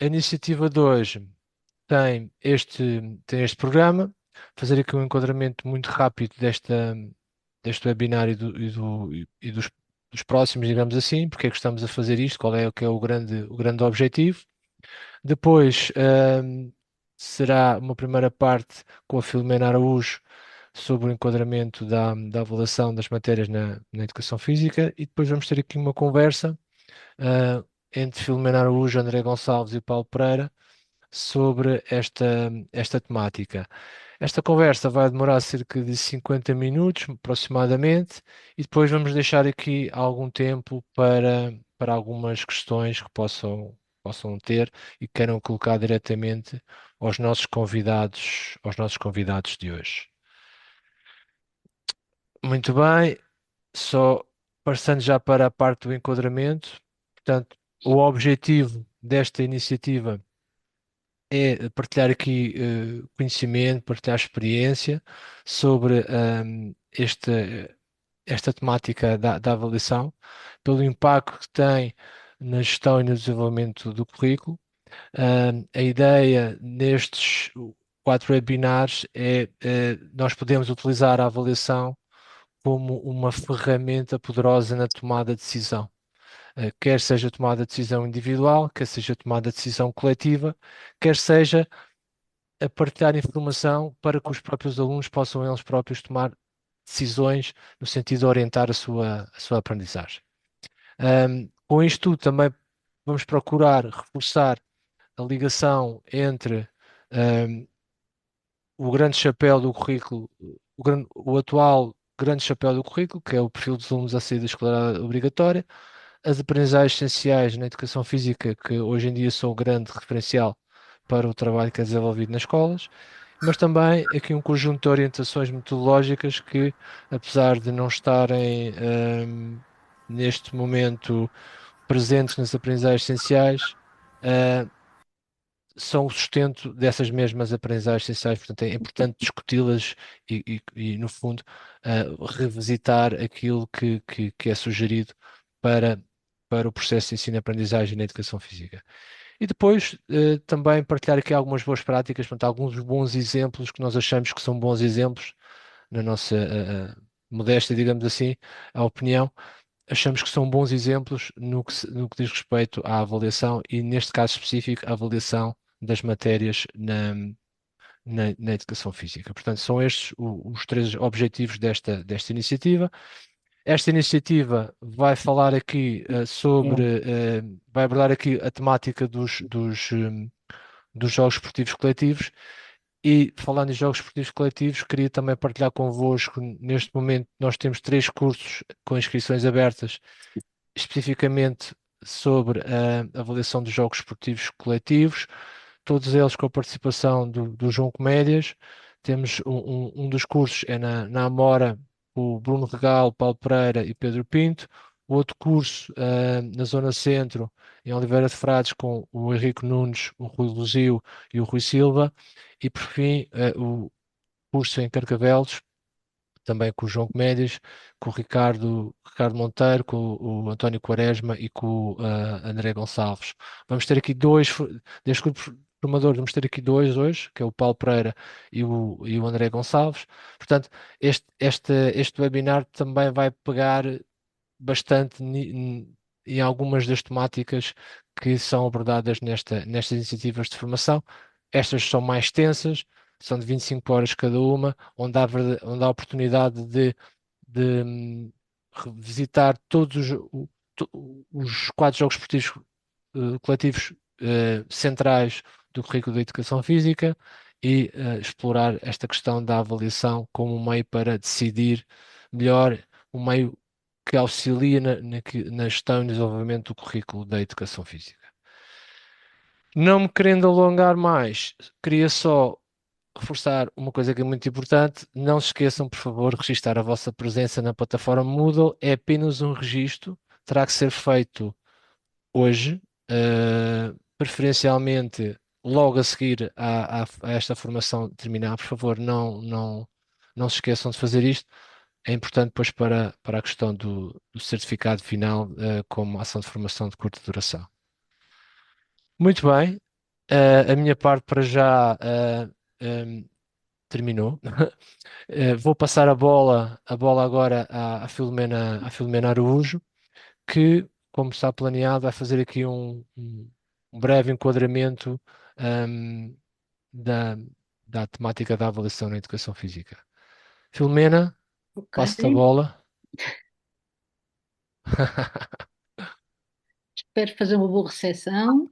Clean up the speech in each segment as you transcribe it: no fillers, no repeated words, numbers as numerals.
a iniciativa de hoje tem este programa, fazer aqui um enquadramento muito rápido deste webinar e dos próximos, digamos assim, porque é que estamos a fazer isto, qual é o que é o grande objetivo. Depois, será uma primeira parte com a Filomena Araújo sobre o enquadramento da avaliação das matérias na educação física, e depois vamos ter aqui uma conversa ah, entre Filomena Araújo, André Gonçalves e Paulo Pereira sobre esta temática. Esta conversa vai demorar cerca de 50 minutos, aproximadamente, e depois vamos deixar aqui algum tempo para algumas questões que possam ter e queiram colocar diretamente aos nossos convidados de hoje. Muito bem, só passando já para a parte do enquadramento. Portanto, o objetivo desta iniciativa é partilhar aqui conhecimento, partilhar experiência sobre esta temática da avaliação, pelo impacto que tem na gestão e no desenvolvimento do currículo. A ideia nestes 4 webinars é nós podemos utilizar a avaliação como uma ferramenta poderosa na tomada de decisão. Quer seja tomada de decisão individual, quer seja tomada de decisão coletiva, quer seja a partilhar informação para que os próprios alunos possam eles próprios tomar decisões no sentido de orientar a sua aprendizagem. Com isto tudo, também vamos procurar reforçar a ligação entre ahm, o grande chapéu do currículo, o atual grande chapéu do currículo, que é o perfil dos alunos à saída escolar obrigatória, as aprendizagens essenciais na educação física, que hoje em dia são o grande referencial para o trabalho que é desenvolvido nas escolas, mas também aqui um conjunto de orientações metodológicas que, apesar de não estarem neste momento presentes nas aprendizagens essenciais, ah, são o sustento dessas mesmas aprendizagens essenciais. Portanto, é importante discuti-las no fundo, revisitar aquilo que é sugerido para, para o processo de ensino-aprendizagem na educação física. E depois também partilhar aqui algumas boas práticas, portanto, alguns bons exemplos que nós achamos que são bons exemplos, na nossa modesta, digamos assim, a opinião, achamos que são bons exemplos no que diz respeito à avaliação e, neste caso específico, à avaliação das matérias na educação física. Portanto, são estes os 3 objetivos desta iniciativa. Esta iniciativa vai falar aqui vai abordar aqui a temática dos jogos esportivos coletivos. E falando em jogos esportivos coletivos, queria também partilhar convosco. Neste momento, nós temos 3 cursos com inscrições abertas, especificamente sobre a avaliação dos jogos esportivos coletivos, todos eles com a participação do João Comédias. Temos um dos cursos é na Amora, o Bruno Regal, Paulo Pereira e Pedro Pinto. O outro curso na Zona Centro, em Oliveira de Frades, com o Henrique Nunes, o Rui Luzio e o Rui Silva. E por fim, o curso em Carcavelos, também com o João Comédias, com o Ricardo Monteiro, com o António Quaresma e com o André Gonçalves. Vamos ter aqui deste grupo formador, vamos ter aqui dois hoje, que é o Paulo Pereira e o André Gonçalves. Portanto, este webinar também vai pegar bastante em algumas das temáticas que são abordadas nestas iniciativas de formação. Estas são mais extensas, são de 25 horas cada uma, onde há a oportunidade de revisitar todos os 4 jogos esportivos coletivos centrais do currículo da educação física e explorar esta questão da avaliação como um meio para decidir melhor, um meio que auxilia na gestão e desenvolvimento do currículo da educação física. Não me querendo alongar mais, queria só reforçar uma coisa que é muito importante. Não se esqueçam, por favor, de registar a vossa presença na plataforma Moodle. É apenas um registro, terá que ser feito hoje, preferencialmente logo a seguir a esta formação terminar. Por favor, não se esqueçam de fazer isto. É importante depois para a questão do certificado final, como ação de formação de curta duração. Muito bem. A minha parte para já terminou. Vou passar a bola agora à Filomena Araújo, que, como está planeado, vai fazer aqui um breve enquadramento ahm, da, da temática da avaliação na educação física. Filomena, Ok. passo-te a bola. Espero fazer uma boa recepção,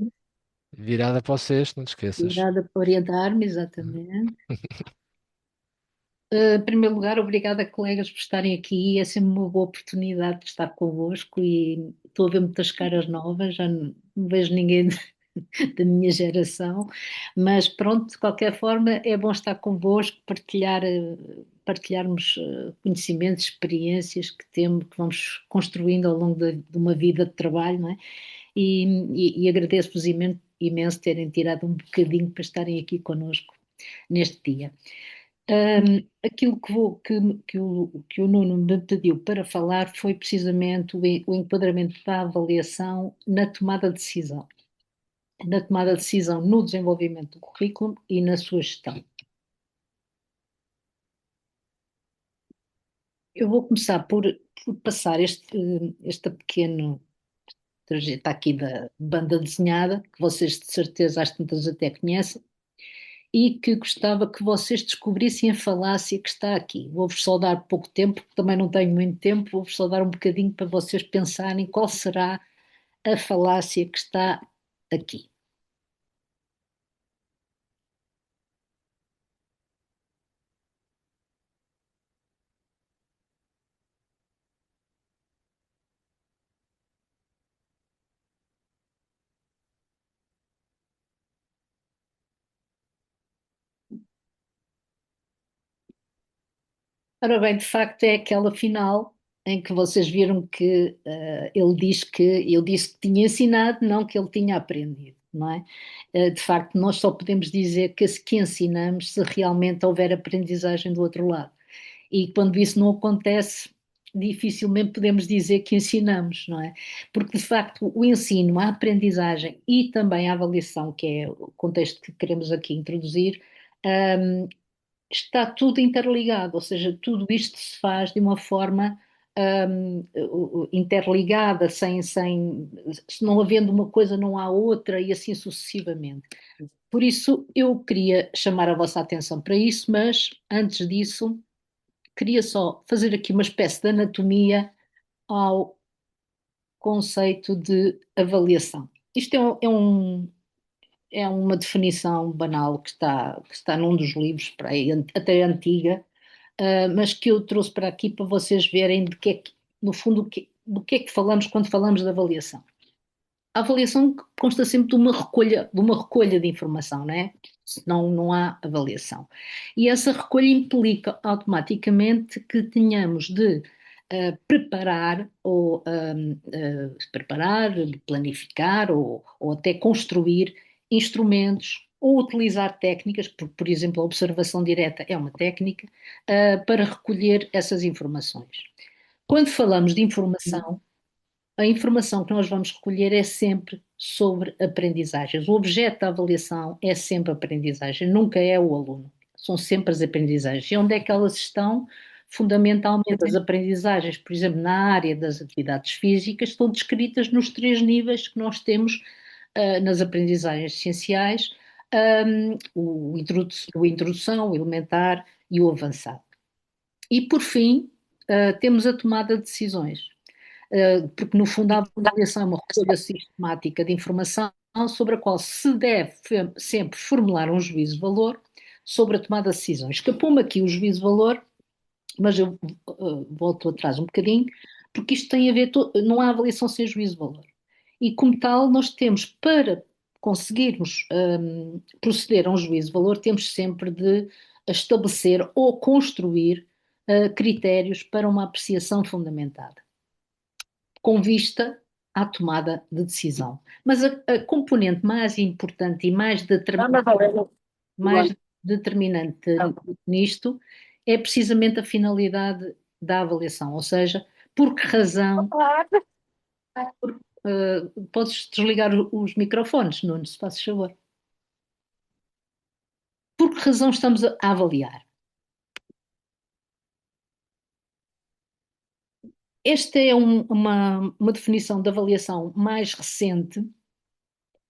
Virada para o cesto, não te esqueças. virada para orientar-me, exatamente. Em primeiro lugar, obrigada, colegas, por estarem aqui. É sempre uma boa oportunidade de estar convosco e estou a ver muitas caras novas, já não vejo ninguém da minha geração, mas pronto, de qualquer forma, é bom estar convosco, partilharmos conhecimentos, experiências que temos, que vamos construindo ao longo de uma vida de trabalho, não é? E agradeço-vos imenso terem tirado um bocadinho para estarem aqui connosco neste dia. Aquilo que o Nuno me pediu para falar foi precisamente o enquadramento da avaliação na tomada de decisão no desenvolvimento do currículo e na sua gestão. Eu vou começar por passar este pequeno trajeto aqui da banda desenhada, que vocês de certeza às tantas até conhecem, e que gostava que vocês descobrissem a falácia que está aqui. Vou-vos só dar pouco tempo, porque também não tenho muito tempo, vou-vos só dar um bocadinho para vocês pensarem qual será a falácia que está aqui. Ora bem, de facto é aquela final em que vocês viram que ele disse que tinha ensinado, não que ele tinha aprendido, não é? De facto, nós só podemos dizer que ensinamos se realmente houver aprendizagem do outro lado. E quando isso não acontece, dificilmente podemos dizer que ensinamos, não é? Porque de facto o ensino, a aprendizagem e também a avaliação, que é o contexto que queremos aqui introduzir, hum, está tudo interligado, ou seja, tudo isto se faz de uma forma interligada, se não havendo uma coisa, não há outra, e assim sucessivamente. Por isso, eu queria chamar a vossa atenção para isso, mas antes disso, queria só fazer aqui uma espécie de anatomia ao conceito de avaliação. Isto é uma definição banal que está num dos livros, para aí, até antiga, mas que eu trouxe para aqui para vocês verem de que é que, no fundo, do que é que falamos quando falamos de avaliação. A avaliação consta sempre de uma recolha de informação, não é? Senão não há avaliação. E essa recolha implica automaticamente que tenhamos de preparar preparar, planificar ou até construir instrumentos ou utilizar técnicas, por exemplo, a observação direta é uma técnica, para recolher essas informações. Quando falamos de informação, a informação que nós vamos recolher é sempre sobre aprendizagens. O objeto da avaliação é sempre a aprendizagem, nunca é o aluno. São sempre as aprendizagens. E onde é que elas estão? Fundamentalmente, as aprendizagens, por exemplo, na área das atividades físicas, estão descritas nos três níveis que nós temos nas aprendizagens essenciais, o introdução, o elementar e o avançado. E, por fim, temos a tomada de decisões, porque no fundo a avaliação é uma recolha sistemática de informação sobre a qual se deve sempre formular um juízo de valor sobre a tomada de decisões. Escapou-me aqui o juízo de valor, mas eu volto atrás um bocadinho, porque isto tem a ver, não há avaliação sem juízo de valor. E como tal, nós temos para conseguirmos proceder a um juízo de valor, temos sempre de estabelecer ou construir critérios para uma apreciação fundamentada com vista à tomada de decisão. Mas a componente mais importante e mais determinante nisto é precisamente a finalidade da avaliação, ou seja, por que razão. Podes desligar os microfones, Nuno, se fazes favor. Por que razão estamos a avaliar? Esta é uma definição de avaliação mais recente,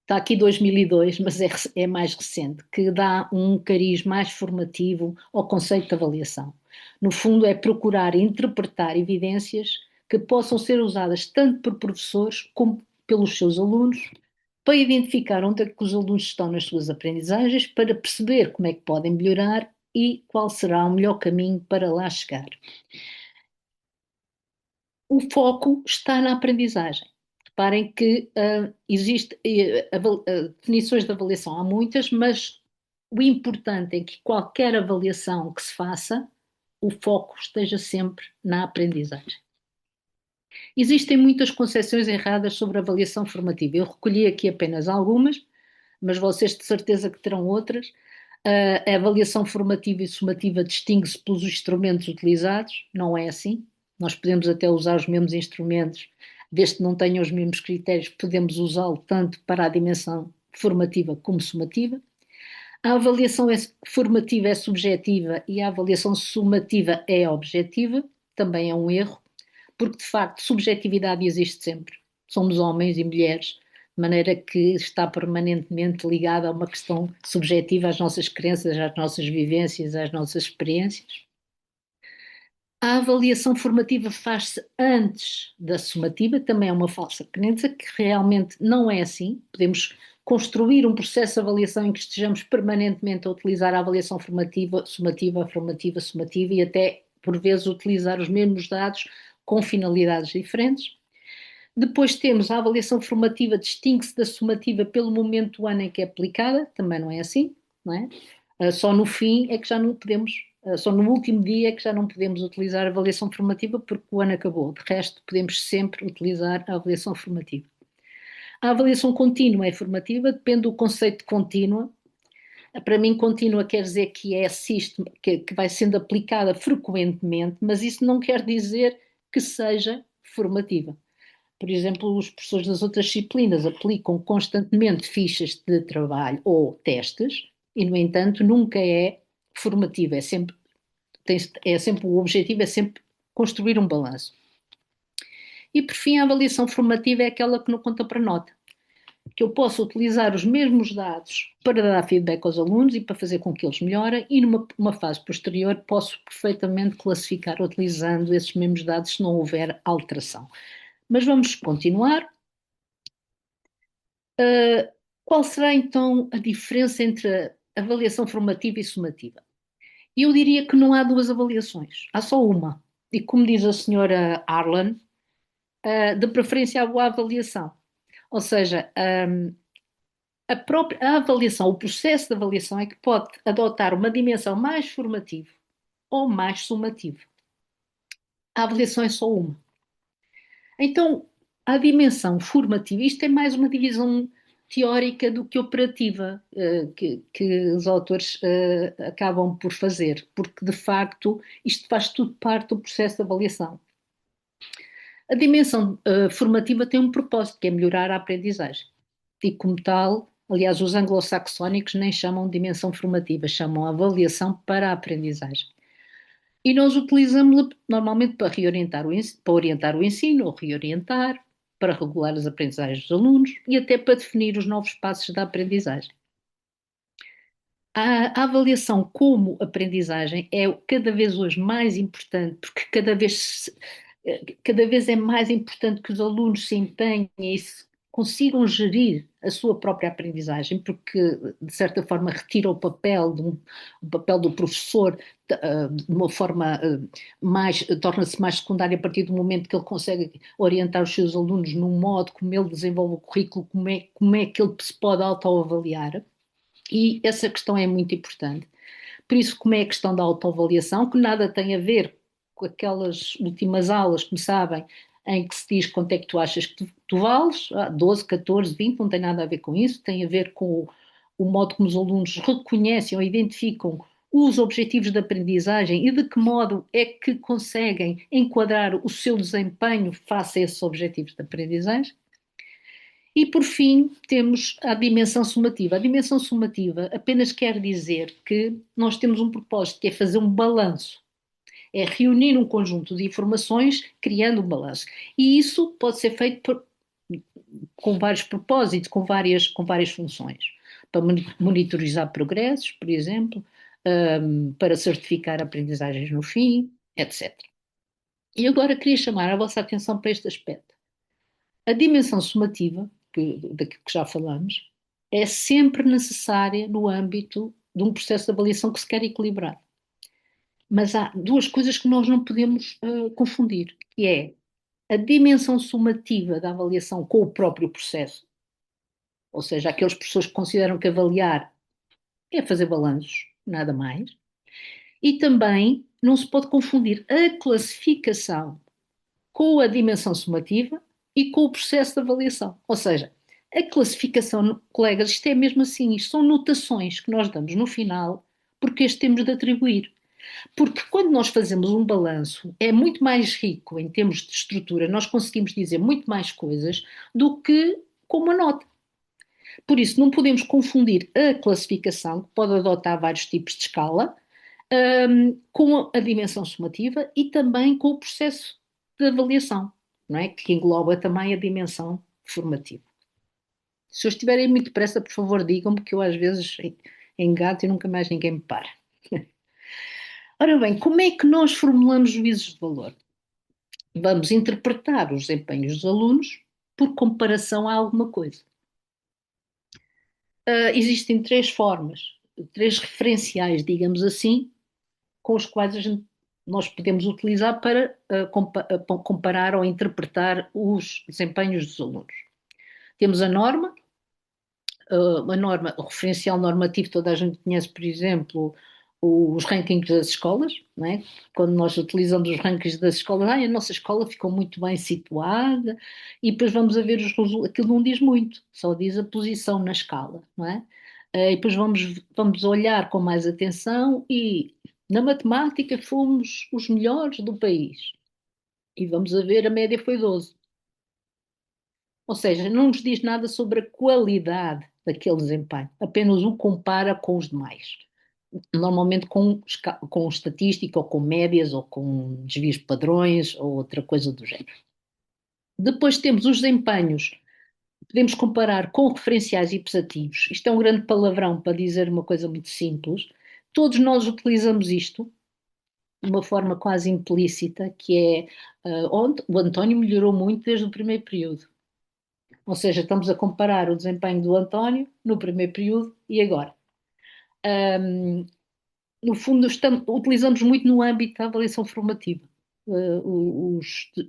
está aqui 2002, mas é mais recente, que dá um cariz mais formativo ao conceito de avaliação. No fundo, é procurar interpretar evidências que possam ser usadas tanto por professores como pelos seus alunos, para identificar onde é que os alunos estão nas suas aprendizagens, para perceber como é que podem melhorar e qual será o melhor caminho para lá chegar. O foco está na aprendizagem. Reparem que existe definições de avaliação há muitas, mas o importante é que qualquer avaliação que se faça, o foco esteja sempre na aprendizagem. Existem muitas concepções erradas sobre a avaliação formativa. Eu recolhi aqui apenas algumas, mas vocês de certeza que terão outras. A avaliação formativa e sumativa distingue-se pelos instrumentos utilizados, não é assim. Nós podemos até usar os mesmos instrumentos, desde que não tenham os mesmos critérios, podemos usá-lo tanto para a dimensão formativa como sumativa. A avaliação formativa é subjetiva e a avaliação sumativa é objetiva, também é um erro, porque de facto subjetividade existe sempre. Somos homens e mulheres, de maneira que está permanentemente ligada a uma questão subjetiva às nossas crenças, às nossas vivências, às nossas experiências. A avaliação formativa faz-se antes da sumativa, também é uma falsa crença, que realmente não é assim. Podemos construir um processo de avaliação em que estejamos permanentemente a utilizar a avaliação formativa, sumativa, formativa, sumativa e até, por vezes, utilizar os mesmos dados com finalidades diferentes. Depois temos a avaliação formativa, distingue-se da sumativa pelo momento do ano em que é aplicada, também não é assim, não é? Só no fim é que já não podemos, só no último dia é que já não podemos utilizar a avaliação formativa porque o ano acabou. De resto, podemos sempre utilizar a avaliação formativa. A avaliação contínua é formativa, depende do conceito de contínua. Para mim, contínua quer dizer que é que vai sendo aplicada frequentemente, mas isso não quer dizer que seja formativa. Por exemplo, os professores das outras disciplinas aplicam constantemente fichas de trabalho ou testes e, no entanto, nunca é formativa, é sempre o objetivo é sempre construir um balanço. E, por fim, a avaliação formativa é aquela que não conta para nota, que eu posso utilizar os mesmos dados para dar feedback aos alunos e para fazer com que eles melhorem e numa fase posterior posso perfeitamente classificar utilizando esses mesmos dados se não houver alteração. Mas vamos continuar. Qual será então a diferença entre a avaliação formativa e sumativa? Eu diria que não há duas avaliações, há só uma. E como diz a senhora Arlan, de preferência a boa avaliação. Ou seja, a avaliação, o processo de avaliação é que pode adotar uma dimensão mais formativa ou mais sumativa. A avaliação é só uma. Então, a dimensão formativa, isto é mais uma divisão teórica do que operativa, que os autores acabam por fazer, porque de facto isto faz tudo parte do processo de avaliação. A dimensão formativa tem um propósito, que é melhorar a aprendizagem. E como tal, aliás, os anglo-saxónicos nem chamam de dimensão formativa, chamam avaliação para a aprendizagem. E nós utilizamos-la normalmente para orientar o ensino, ou reorientar, para regular as aprendizagens dos alunos e até para definir os novos passos da aprendizagem. A avaliação como aprendizagem é cada vez hoje mais importante, porque cada vez é mais importante que os alunos se empenhem e consigam gerir a sua própria aprendizagem, porque de certa forma retira o papel do professor de uma forma torna-se mais secundário a partir do momento que ele consegue orientar os seus alunos num modo como ele desenvolve o currículo, como é que ele se pode autoavaliar. E essa questão é muito importante. Por isso, como é a questão da autoavaliação, que nada tem a ver com aquelas últimas aulas, como sabem, em que se diz quanto é que tu achas que tu vales, 12, 14, 20, não tem nada a ver com isso, tem a ver com o modo como os alunos reconhecem ou identificam os objetivos de aprendizagem e de que modo é que conseguem enquadrar o seu desempenho face a esses objetivos de aprendizagem. E por fim, temos a dimensão sumativa. A dimensão sumativa apenas quer dizer que nós temos um propósito, que é fazer um balanço, é reunir um conjunto de informações, criando um balanço. E isso pode ser feito com vários propósitos, com várias funções. Para monitorizar progressos, por exemplo, para certificar aprendizagens no fim, etc. E agora queria chamar a vossa atenção para este aspecto. A dimensão sumativa, daquilo que já falamos, é sempre necessária no âmbito de um processo de avaliação que se quer equilibrar. Mas há duas coisas que nós não podemos confundir, que é a dimensão sumativa da avaliação com o próprio processo, ou seja, aqueles professores que consideram que avaliar é fazer balanços, nada mais, e também não se pode confundir a classificação com a dimensão sumativa e com o processo de avaliação. Ou seja, a classificação, colegas, isto é mesmo assim, isto são notações que nós damos no final, porque as temos de atribuir. Porque quando nós fazemos um balanço, é muito mais rico em termos de estrutura, nós conseguimos dizer muito mais coisas do que com uma nota. Por isso, não podemos confundir a classificação, que pode adotar vários tipos de escala, com a dimensão sumativa e também com o processo de avaliação, não é? Que engloba também a dimensão formativa. Se eu estiverem muito depressa, por favor, digam-me que eu às vezes engato e nunca mais ninguém me para. Ora bem, como é que nós formulamos juízos de valor? Vamos interpretar os desempenhos dos alunos por comparação a alguma coisa. Existem três formas, três referenciais, digamos assim, com os quais nós podemos utilizar para comparar ou interpretar os desempenhos dos alunos. Temos a norma, o referencial normativo, toda a gente conhece, por exemplo, os rankings das escolas, não é? Quando nós utilizamos os rankings das escolas, a nossa escola ficou muito bem situada, e depois vamos a ver os resultados, aquilo não diz muito, só diz a posição na escala, não é? E depois vamos olhar com mais atenção e na matemática fomos os melhores do país. E vamos a ver, a média foi 12. Ou seja, não nos diz nada sobre a qualidade daquele desempenho, apenas o compara com os demais. Normalmente com estatística, ou com médias, ou com desvios de padrões, ou outra coisa do género. Depois temos os desempenhos, podemos comparar com referenciais e pesativos. Isto é um grande palavrão para dizer uma coisa muito simples. Todos nós utilizamos isto de uma forma quase implícita, que é o António melhorou muito desde o primeiro período. Ou seja, estamos a comparar o desempenho do António no primeiro período e agora. No fundo, utilizamos muito no âmbito da avaliação formativa, de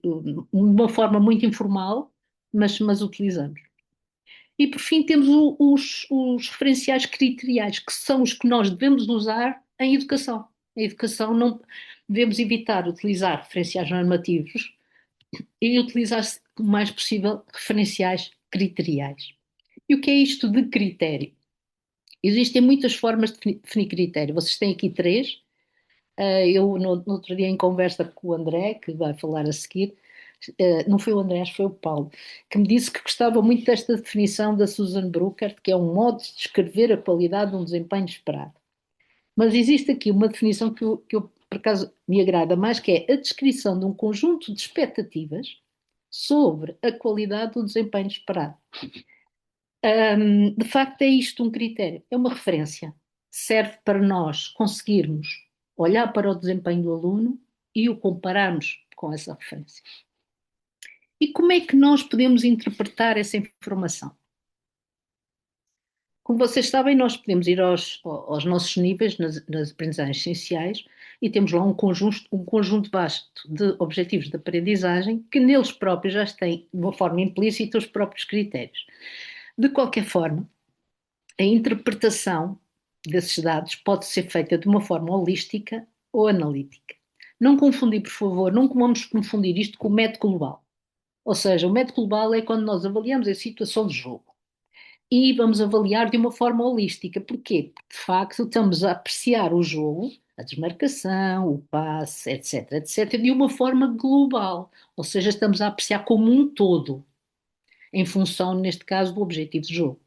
uma forma muito informal, mas utilizamos. E por fim temos os referenciais criteriais, que são os que nós devemos usar em educação. Em educação não devemos evitar utilizar referenciais normativos e utilizar o mais possível referenciais criteriais. E o que é isto de critério? Existem muitas formas de definir critério. Vocês têm aqui três. Eu, no outro dia, em conversa com o André, que vai falar a seguir, não foi o André, acho que foi o Paulo, que me disse que gostava muito desta definição da Susan Bruckert, que é um modo de descrever a qualidade de um desempenho esperado. Mas existe aqui uma definição que eu, por acaso, me agrada mais, que é a descrição de um conjunto de expectativas sobre a qualidade do desempenho esperado. De facto, é isto um critério, é uma referência. Serve para nós conseguirmos olhar para o desempenho do aluno e o compararmos com essa referência. E como é que nós podemos interpretar essa informação? Como vocês sabem, nós podemos ir aos nossos níveis nas aprendizagens essenciais e temos lá um conjunto vasto de objetivos de aprendizagem que neles próprios já têm, de uma forma implícita, os próprios critérios. De qualquer forma, a interpretação desses dados pode ser feita de uma forma holística ou analítica. Não confundir, por favor, não vamos confundir isto com o método global. Ou seja, o método global é quando nós avaliamos a situação de jogo e vamos avaliar de uma forma holística. Porquê? Porque, de facto, estamos a apreciar o jogo, a desmarcação, o passe, etc., etc., de uma forma global. Ou seja, estamos a apreciar como um todo. em função, neste caso, do objetivo de jogo.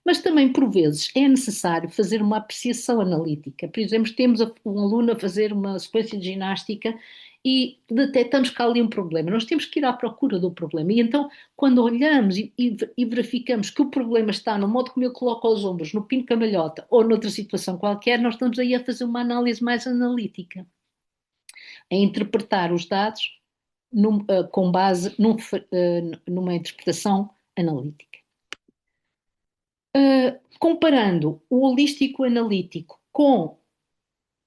Mas também, por vezes, é necessário fazer uma apreciação analítica. Por exemplo, temos um aluno a fazer uma sequência de ginástica e detectamos que há ali um problema. Nós temos que ir à procura do problema. E então, quando olhamos e verificamos que o problema está no modo como ele coloca os ombros, no pino camalhota ou noutra situação qualquer, nós estamos aí a fazer uma análise mais analítica, a interpretar os dados com base numa interpretação analítica. Comparando o holístico analítico com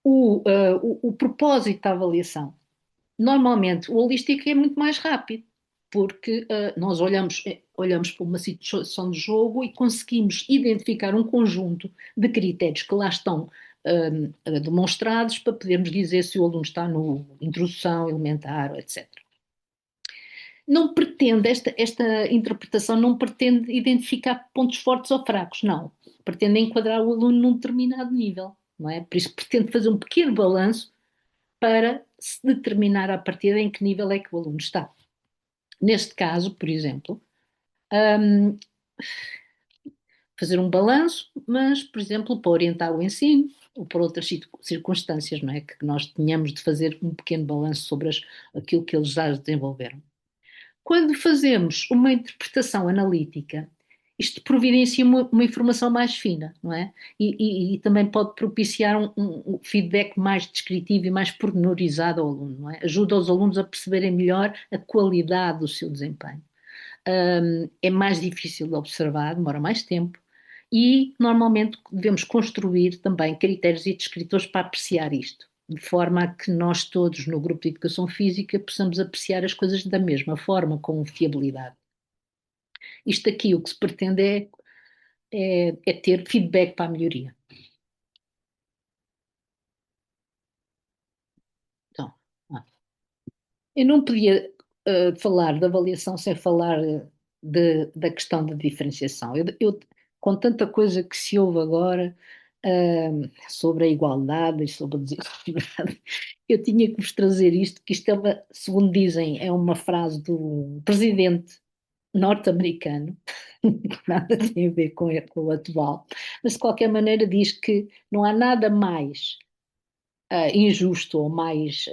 o propósito da avaliação, normalmente o holístico é muito mais rápido, porque nós olhamos para uma situação de jogo e conseguimos identificar um conjunto de critérios que lá estão demonstrados para podermos dizer se o aluno está no introdução, elementar, etc. Não pretende, esta interpretação não pretende identificar pontos fortes ou fracos, não. Pretende enquadrar o aluno num determinado nível, não é? Por isso pretende fazer um pequeno balanço para se determinar a partir de em que nível é que o aluno está. Neste caso, por exemplo, um, fazer um balanço, mas, por exemplo, para orientar o ensino ou para outras circunstâncias, não é? Que nós tenhamos de fazer um pequeno balanço sobre aquilo que eles já desenvolveram. Quando fazemos uma interpretação analítica, isto providencia uma informação mais fina, não é? E também pode propiciar um feedback mais descritivo e mais pormenorizado ao aluno, não é? Ajuda os alunos a perceberem melhor a qualidade do seu desempenho. É mais difícil de observar, demora mais tempo, e normalmente devemos construir também critérios e descritores para apreciar isto, de forma a que nós todos no grupo de educação física possamos apreciar as coisas da mesma forma, com fiabilidade. Isto aqui o que se pretende é ter feedback para a melhoria. Então, eu não podia falar da avaliação sem falar da questão da diferenciação. Com tanta coisa que se ouve agora sobre a igualdade e sobre a desigualdade, eu tinha que vos trazer isto, que isto é, segundo dizem, é uma frase do presidente norte-americano, que nada tem a ver com o atual, mas de qualquer maneira diz que não há nada mais injusto ou mais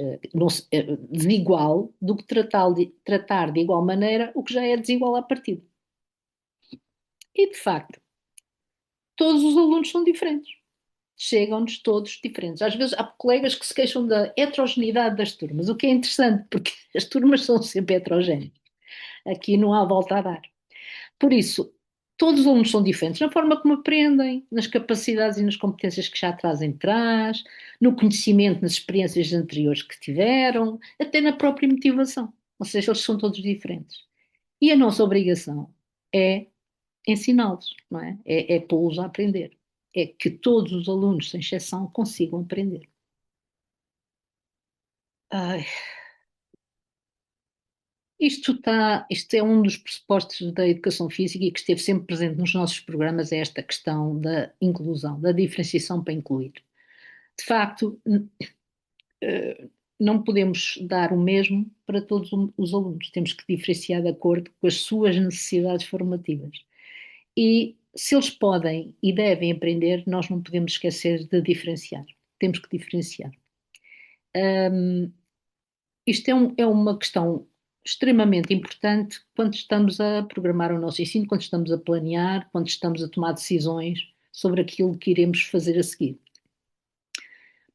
desigual do que tratar de igual maneira o que já é desigual à partida. E, de facto, todos os alunos são diferentes. Chegam-nos todos diferentes. Às vezes há colegas que se queixam da heterogeneidade das turmas, o que é interessante, porque as turmas são sempre heterogéneas. Aqui não há volta a dar. Por isso, todos os alunos são diferentes na forma como aprendem, nas capacidades e nas competências que já trazem de trás, no conhecimento, nas experiências anteriores que tiveram, até na própria motivação. Ou seja, eles são todos diferentes. E a nossa obrigação é ensiná-los, não é? É pô-los a aprender. É que todos os alunos, sem exceção, consigam aprender. Ai, isto é um dos pressupostos da educação física e que esteve sempre presente nos nossos programas, é esta questão da inclusão, da diferenciação para incluir. De facto, não podemos dar o mesmo para todos os alunos, temos que diferenciar de acordo com as suas necessidades formativas. E se eles podem e devem aprender, nós não podemos esquecer de diferenciar, temos que diferenciar. Isto é uma questão extremamente importante quando estamos a programar o nosso ensino, quando estamos a planear, quando estamos a tomar decisões sobre aquilo que iremos fazer a seguir.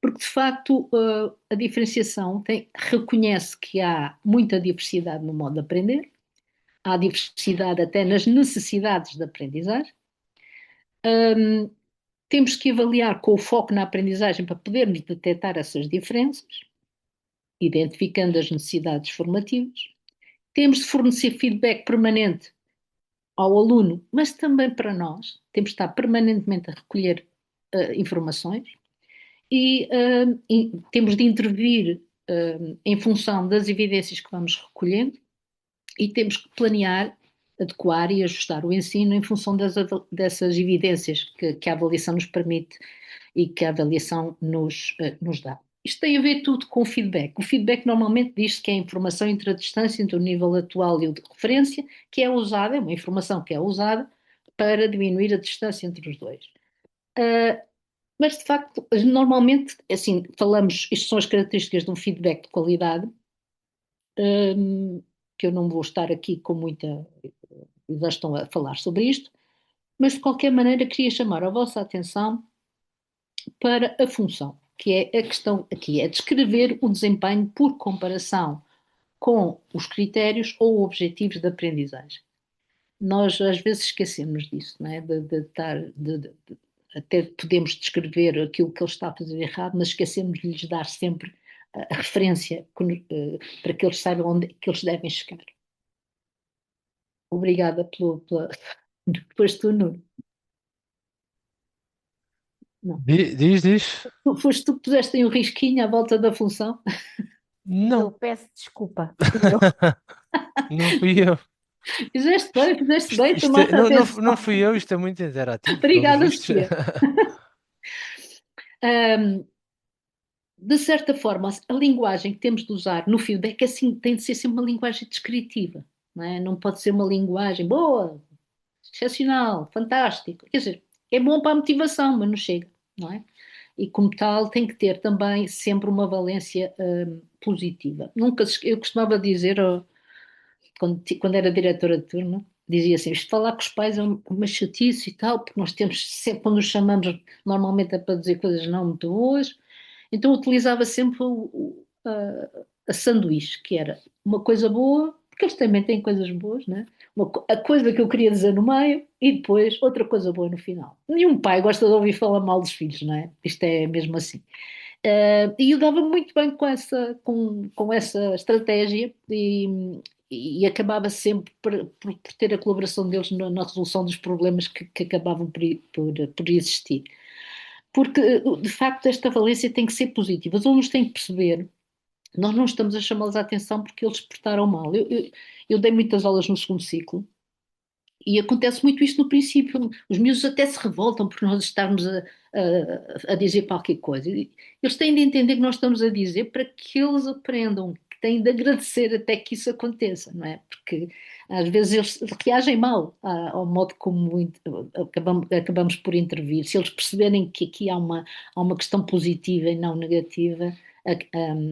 Porque, de facto, a diferenciação reconhece que há muita diversidade no modo de aprender, há diversidade até nas necessidades de aprendizagem. Temos que avaliar com o foco na aprendizagem para podermos detectar essas diferenças, identificando as necessidades formativas. Temos de fornecer feedback permanente ao aluno, mas também para nós. Temos de estar permanentemente a recolher informações e temos de intervir em função das evidências que vamos recolhendo e temos que planear, adequar e ajustar o ensino em função dessas evidências que a avaliação nos permite e que a avaliação nos dá. Isto tem a ver tudo com o feedback. O feedback normalmente diz-se que é a informação entre a distância entre o nível atual e o de referência, que é usada, é uma informação que é usada para diminuir a distância entre os dois. Uh, mas, de facto, normalmente, assim, falamos, isto são as características de um feedback de qualidade, que eu não vou estar aqui com muita exaustão a falar sobre isto, mas de qualquer maneira queria chamar a vossa atenção para a função, que é a questão aqui, é descrever o desempenho por comparação com os critérios ou objetivos de aprendizagem. Nós às vezes esquecemos disso, não é? Até podemos descrever aquilo que ele está a fazer errado, mas esquecemos de lhes dar sempre a referência para que eles saibam onde que eles devem chegar. Obrigada depois tu, Nuno. Não. Diz. Foste tu que puseste aí um risquinho à volta da função. Eu Não, peço desculpa. Fui eu. não fui eu. Fizeste bem, tomaste Não atenção. fui eu, isto é muito interativo, pelos Obrigada, vistos. Sofia. Um, de certa forma, a linguagem que temos de usar no feedback assim, tem de ser sempre uma linguagem descritiva, não é? Não pode ser uma linguagem boa, excepcional, fantástico. Quer dizer, é bom para a motivação, mas não chega, não é? E como tal, tem que ter também sempre uma valência positiva. Eu costumava dizer, quando era diretora de turma, dizia assim: isto de falar com os pais é uma chatice e tal, porque nós temos sempre, quando nos chamamos, normalmente é para dizer coisas não muito boas, então utilizava sempre a sanduíche, que era uma coisa boa, porque eles também têm coisas boas, né? A coisa que eu queria dizer no meio e depois outra coisa boa no final. Nenhum pai gosta de ouvir falar mal dos filhos, não é? Isto é mesmo assim. E eu dava muito bem com essa estratégia e acabava sempre por ter a colaboração deles na resolução dos problemas que acabavam por existir. Porque, de facto, esta valência tem que ser positiva. Os alunos têm que perceber, nós não estamos a chamá-los a atenção porque eles se portaram mal. Eu dei muitas aulas no segundo ciclo e acontece muito isto no princípio. Os miúdos até se revoltam por nós estarmos a dizer qualquer coisa. Eles têm de entender que nós estamos a dizer para que eles aprendam, que têm de agradecer até que isso aconteça, não é? Porque às vezes eles reagem mal ao modo como acabamos por intervir. Se eles perceberem que aqui há uma questão positiva e não negativa,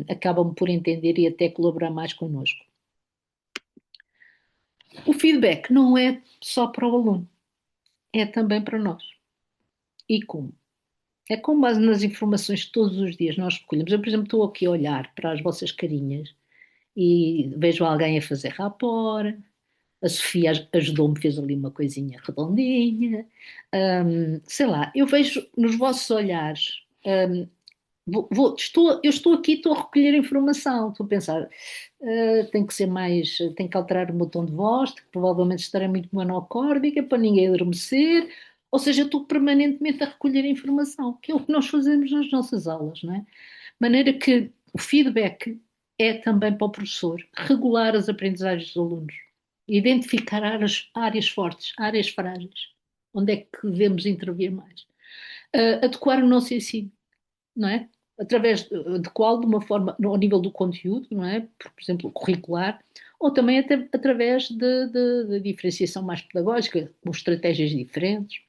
acabam por entender e até colaborar mais connosco. O feedback não é só para o aluno, é também para nós. E como? É com base nas informações que todos os dias nós recolhemos. Eu, por exemplo, estou aqui a olhar para as vossas carinhas e vejo alguém a fazer rapport, a Sofia ajudou-me, fez ali uma coisinha redondinha, sei lá, eu vejo nos vossos olhares, eu estou aqui, estou a recolher informação, estou a pensar, tem que ser mais, tem que alterar o meu tom de voz, que provavelmente estarei muito monocórdica para ninguém adormecer, ou seja, eu estou permanentemente a recolher informação, que é o que nós fazemos nas nossas aulas, não é? De maneira que o feedback é também para o professor regular as aprendizagens dos alunos, identificar áreas fortes, áreas frágeis, onde é que devemos intervir mais, adequar o nosso ensino, não é? Através de qual, de uma forma, ao nível do conteúdo, não é? Por exemplo, curricular, ou também até através de diferenciação mais pedagógica, com estratégias diferentes.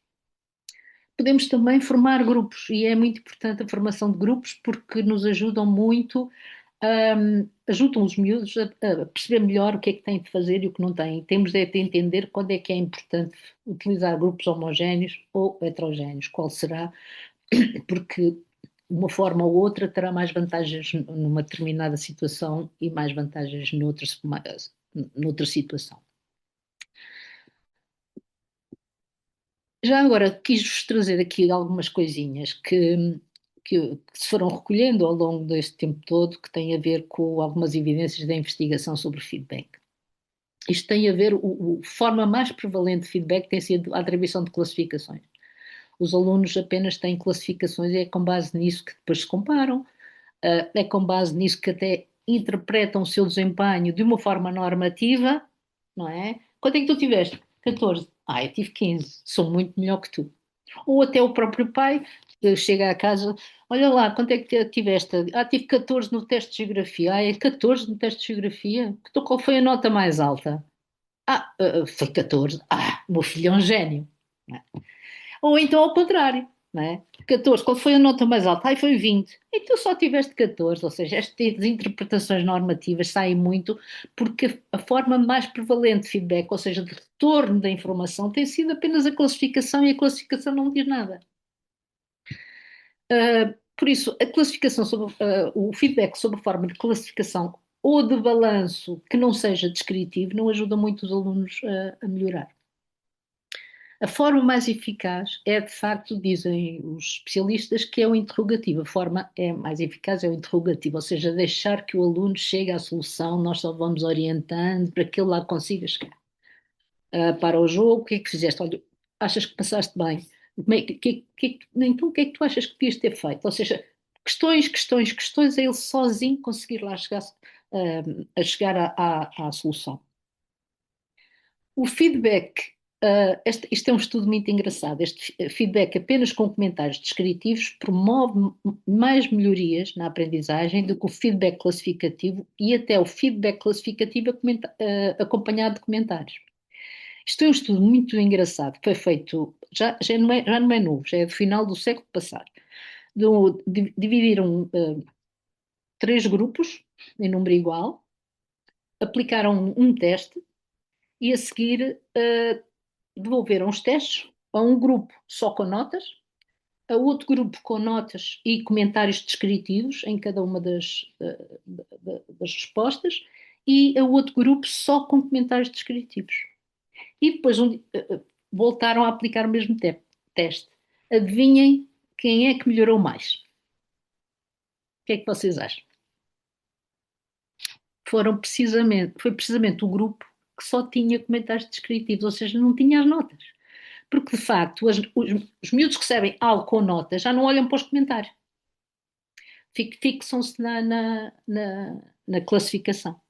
Podemos também formar grupos, e é muito importante a formação de grupos porque nos ajudam muito, ajudam os miúdos a perceber melhor o que é que têm de fazer e o que não têm. Temos de entender quando é que é importante utilizar grupos homogéneos ou heterogéneos, qual será, porque uma forma ou outra terá mais vantagens numa determinada situação e mais vantagens noutra situação. Já agora quis-vos trazer aqui algumas coisinhas que se foram recolhendo ao longo deste tempo todo, que têm a ver com algumas evidências da investigação sobre feedback. Isto tem a ver, a forma mais prevalente de feedback tem sido a atribuição de classificações. Os alunos apenas têm classificações e é com base nisso que depois se comparam, é com base nisso que até interpretam o seu desempenho de uma forma normativa, não é? Quanto é que tu tiveste? 14. Ah, eu tive 15. Sou muito melhor que tu. Ou até o próprio pai chega à casa, olha lá, quanto é que tiveste? Ah, tive 14 no teste de geografia. Ah, é 14 no teste de geografia? Então qual foi a nota mais alta? Ah, foi 14. Ah, o meu filho é um gênio. Não é? Ou então ao contrário, não é? 14, qual foi a nota mais alta? Ai, foi 20. E tu só tiveste 14, ou seja, estas interpretações normativas saem muito porque a forma mais prevalente de feedback, ou seja, de retorno da informação, tem sido apenas a classificação e a classificação não diz nada. Por isso, a classificação sobre, o feedback sob a forma de classificação ou de balanço que não seja descritivo não ajuda muito os alunos a melhorar. A forma mais eficaz é, de facto, dizem os especialistas, que é o interrogativo. A forma é mais eficaz é o interrogativo, ou seja, deixar que o aluno chegue à solução, nós só vamos orientando para que ele lá consiga chegar. Para o jogo, o que é que fizeste? Olha, achas que passaste bem? Então, o que é que tu achas que devias ter feito? Ou seja, questões, questões, questões, a ele sozinho conseguir lá chegar, a chegar à solução. O feedback, isto é um estudo muito engraçado. Este feedback apenas com comentários descritivos promove mais melhorias na aprendizagem do que o feedback classificativo e até o feedback classificativo acompanhado de comentários. Isto é um estudo muito engraçado, que foi feito, já não é novo, já é do final do século passado. Dividiram três grupos em número igual, aplicaram um teste e a seguir devolveram os testes a um grupo só com notas, a outro grupo com notas e comentários descritivos em cada uma das respostas e a outro grupo só com comentários descritivos. E depois voltaram a aplicar o mesmo teste. Adivinhem quem é que melhorou mais? O que é que vocês acham? Foi precisamente o grupo que só tinha comentários descritivos, ou seja, não tinha as notas. Porque, de facto, os miúdos que recebem algo com notas já não olham para os comentários. Fixam-se na classificação.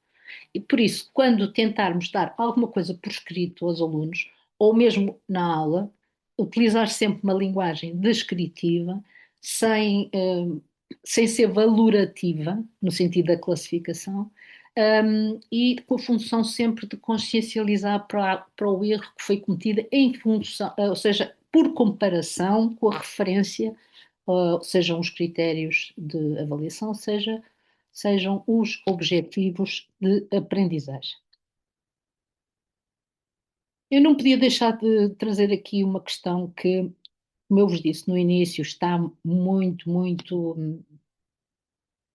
E por isso, quando tentarmos dar alguma coisa por escrito aos alunos, ou mesmo na aula, utilizar sempre uma linguagem descritiva, sem ser valorativa, no sentido da classificação, e com a função sempre de consciencializar para o erro que foi cometido em função, ou seja, por comparação com a referência, sejam os critérios de avaliação, sejam os objetivos de aprendizagem. Eu não podia deixar de trazer aqui uma questão que, como eu vos disse no início, está muito, muito,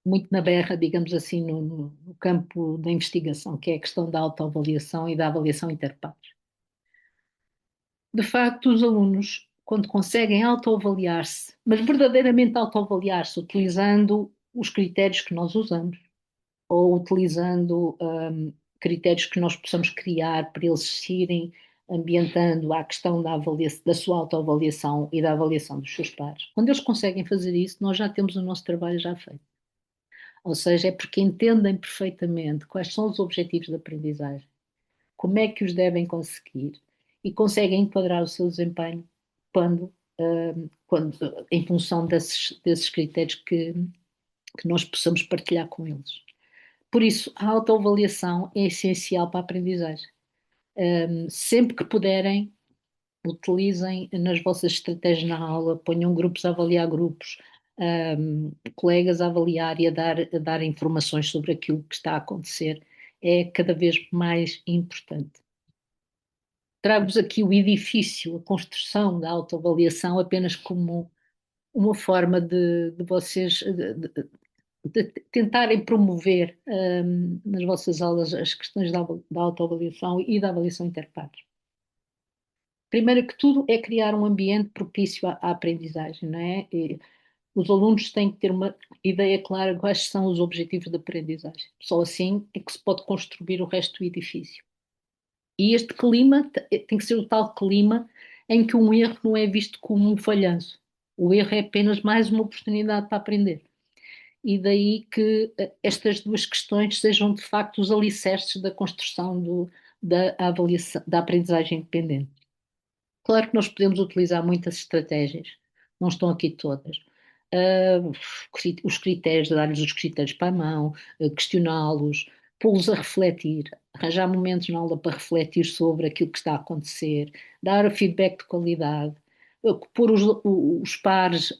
muito na berra, digamos assim, no campo da investigação, que é a questão da autoavaliação e da avaliação interpares. De facto, os alunos, quando conseguem autoavaliar-se, mas verdadeiramente autoavaliar-se, utilizando os critérios que nós usamos, ou utilizando critérios que nós possamos criar para eles se irem ambientando à questão da sua autoavaliação e da avaliação dos seus pares. Quando eles conseguem fazer isso, nós já temos o nosso trabalho já feito. Ou seja, é porque entendem perfeitamente quais são os objetivos da aprendizagem, como é que os devem conseguir e conseguem enquadrar o seu desempenho quando, em função desses critérios que nós possamos partilhar com eles. Por isso, a autoavaliação é essencial para a aprendizagem. Sempre que puderem, utilizem nas vossas estratégias na aula, ponham grupos a avaliar grupos, colegas a avaliar e a dar informações sobre aquilo que está a acontecer. É cada vez mais importante. Trago-vos aqui o edifício, a construção da autoavaliação, apenas como uma forma de vocês de tentarem promover nas vossas aulas as questões da autoavaliação e da avaliação interpares. Primeiro que tudo é criar um ambiente propício à aprendizagem, não é? E os alunos têm que ter uma ideia clara de quais são os objetivos da aprendizagem. Só assim é que se pode construir o resto do edifício. E este clima tem que ser o tal clima em que um erro não é visto como um falhanço. O erro é apenas mais uma oportunidade para aprender. E daí que estas duas questões sejam de facto os alicerces da construção da avaliação, da aprendizagem independente. Claro que nós podemos utilizar muitas estratégias, não estão aqui todas. Os critérios, dar-lhes os critérios para a mão, questioná-los, pô-los a refletir, arranjar momentos na aula para refletir sobre aquilo que está a acontecer, dar feedback de qualidade, pôr os pares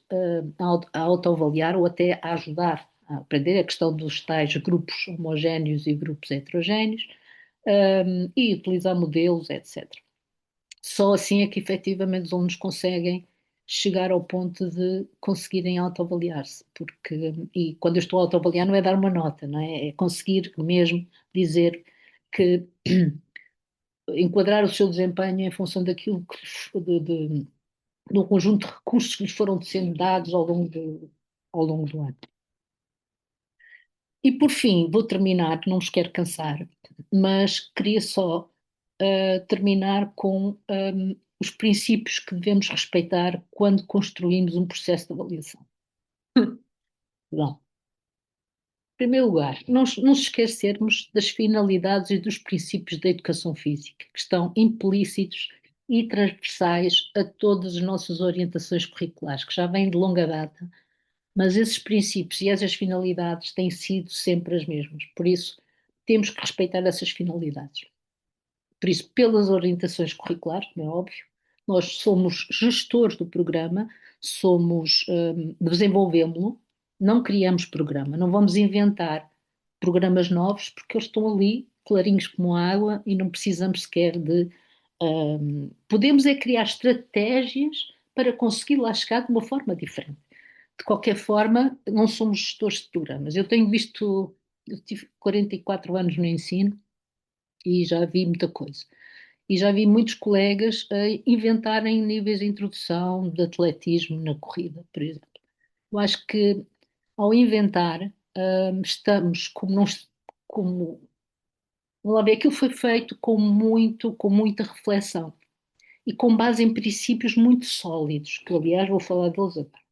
a autoavaliar ou até a ajudar a aprender a questão dos tais grupos homogéneos e grupos heterogéneos, e utilizar modelos, etc. Só assim é que efetivamente os alunos conseguem chegar ao ponto de conseguirem autoavaliar-se, porque, e quando eu estou a autoavaliar não é dar uma nota, não é? É conseguir mesmo dizer que enquadrar o seu desempenho em função daquilo que, do conjunto de recursos que lhes foram sendo dados ao longo do ano. E por fim, vou terminar, não vos quero cansar, mas queria só terminar com os princípios que devemos respeitar quando construímos um processo de avaliação. Bom, em primeiro lugar, não nos esquecermos das finalidades e dos princípios da educação física, que estão implícitos e transversais a todas as nossas orientações curriculares, que já vêm de longa data, mas esses princípios e essas finalidades têm sido sempre as mesmas. Por isso, temos que respeitar essas finalidades. Por isso, pelas orientações curriculares, como é óbvio, nós somos gestores do programa, desenvolvemos-lo, não criamos programa, não vamos inventar programas novos porque eles estão ali, clarinhos como água, e não precisamos sequer de. Podemos é criar estratégias para conseguir lá chegar de uma forma diferente. De qualquer forma, não somos gestores de programas. Eu tive 44 anos no ensino e já vi muita coisa. E já vi muitos colegas inventarem níveis de introdução de atletismo na corrida, por exemplo. Eu acho que ao inventar, estamos como não, como, vamos lá ver, aquilo foi feito com muita reflexão e com base em princípios muito sólidos, que aliás vou falar deles agora.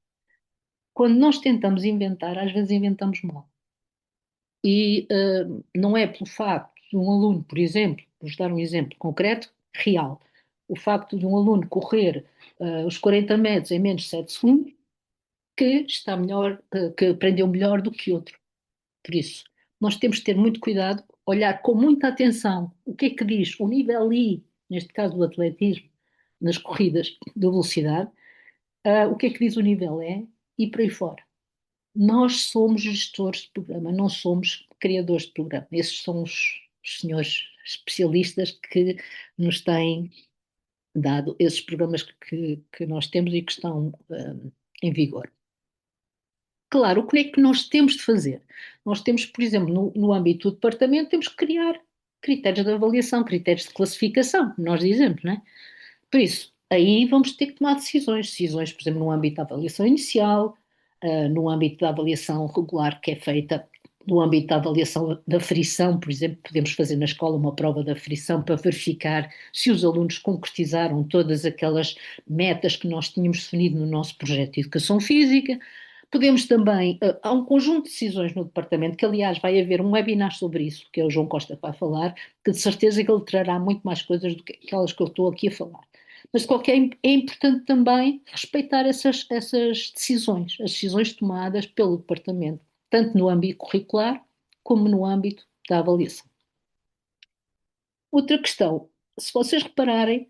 Quando nós tentamos inventar, às vezes inventamos mal. E não é pelo facto de um aluno, por exemplo, vou dar um exemplo concreto, real, o facto de um aluno correr os 40 metros em menos de 7 segundos, que está melhor, que aprendeu melhor do que outro. Por isso, nós temos que ter muito cuidado, olhar com muita atenção o que é que diz o nível I, neste caso do atletismo, nas corridas de velocidade, o que é que diz o nível E e por aí fora. Nós somos gestores de programa, não somos criadores de programa. Esses são os senhores especialistas que nos têm dado esses programas que nós temos e que estão em vigor. Claro, o que é que nós temos de fazer? Nós temos, por exemplo, no âmbito do departamento, temos que criar critérios de avaliação, critérios de classificação, nós dizemos, não é? Por isso, aí vamos ter que tomar decisões, por exemplo, no âmbito da avaliação inicial, no âmbito da avaliação regular que é feita, no âmbito da avaliação da frição, por exemplo, podemos fazer na escola uma prova da frição para verificar se os alunos concretizaram todas aquelas metas que nós tínhamos definido no nosso projeto de educação física. Podemos também, há um conjunto de decisões no departamento, que aliás vai haver um webinar sobre isso, que é o João Costa que vai falar, que de certeza que ele trará muito mais coisas do que aquelas que eu estou aqui a falar. Mas de qualquer é importante também respeitar essas decisões, as decisões tomadas pelo departamento, tanto no âmbito curricular como no âmbito da avaliação. Outra questão, se vocês repararem,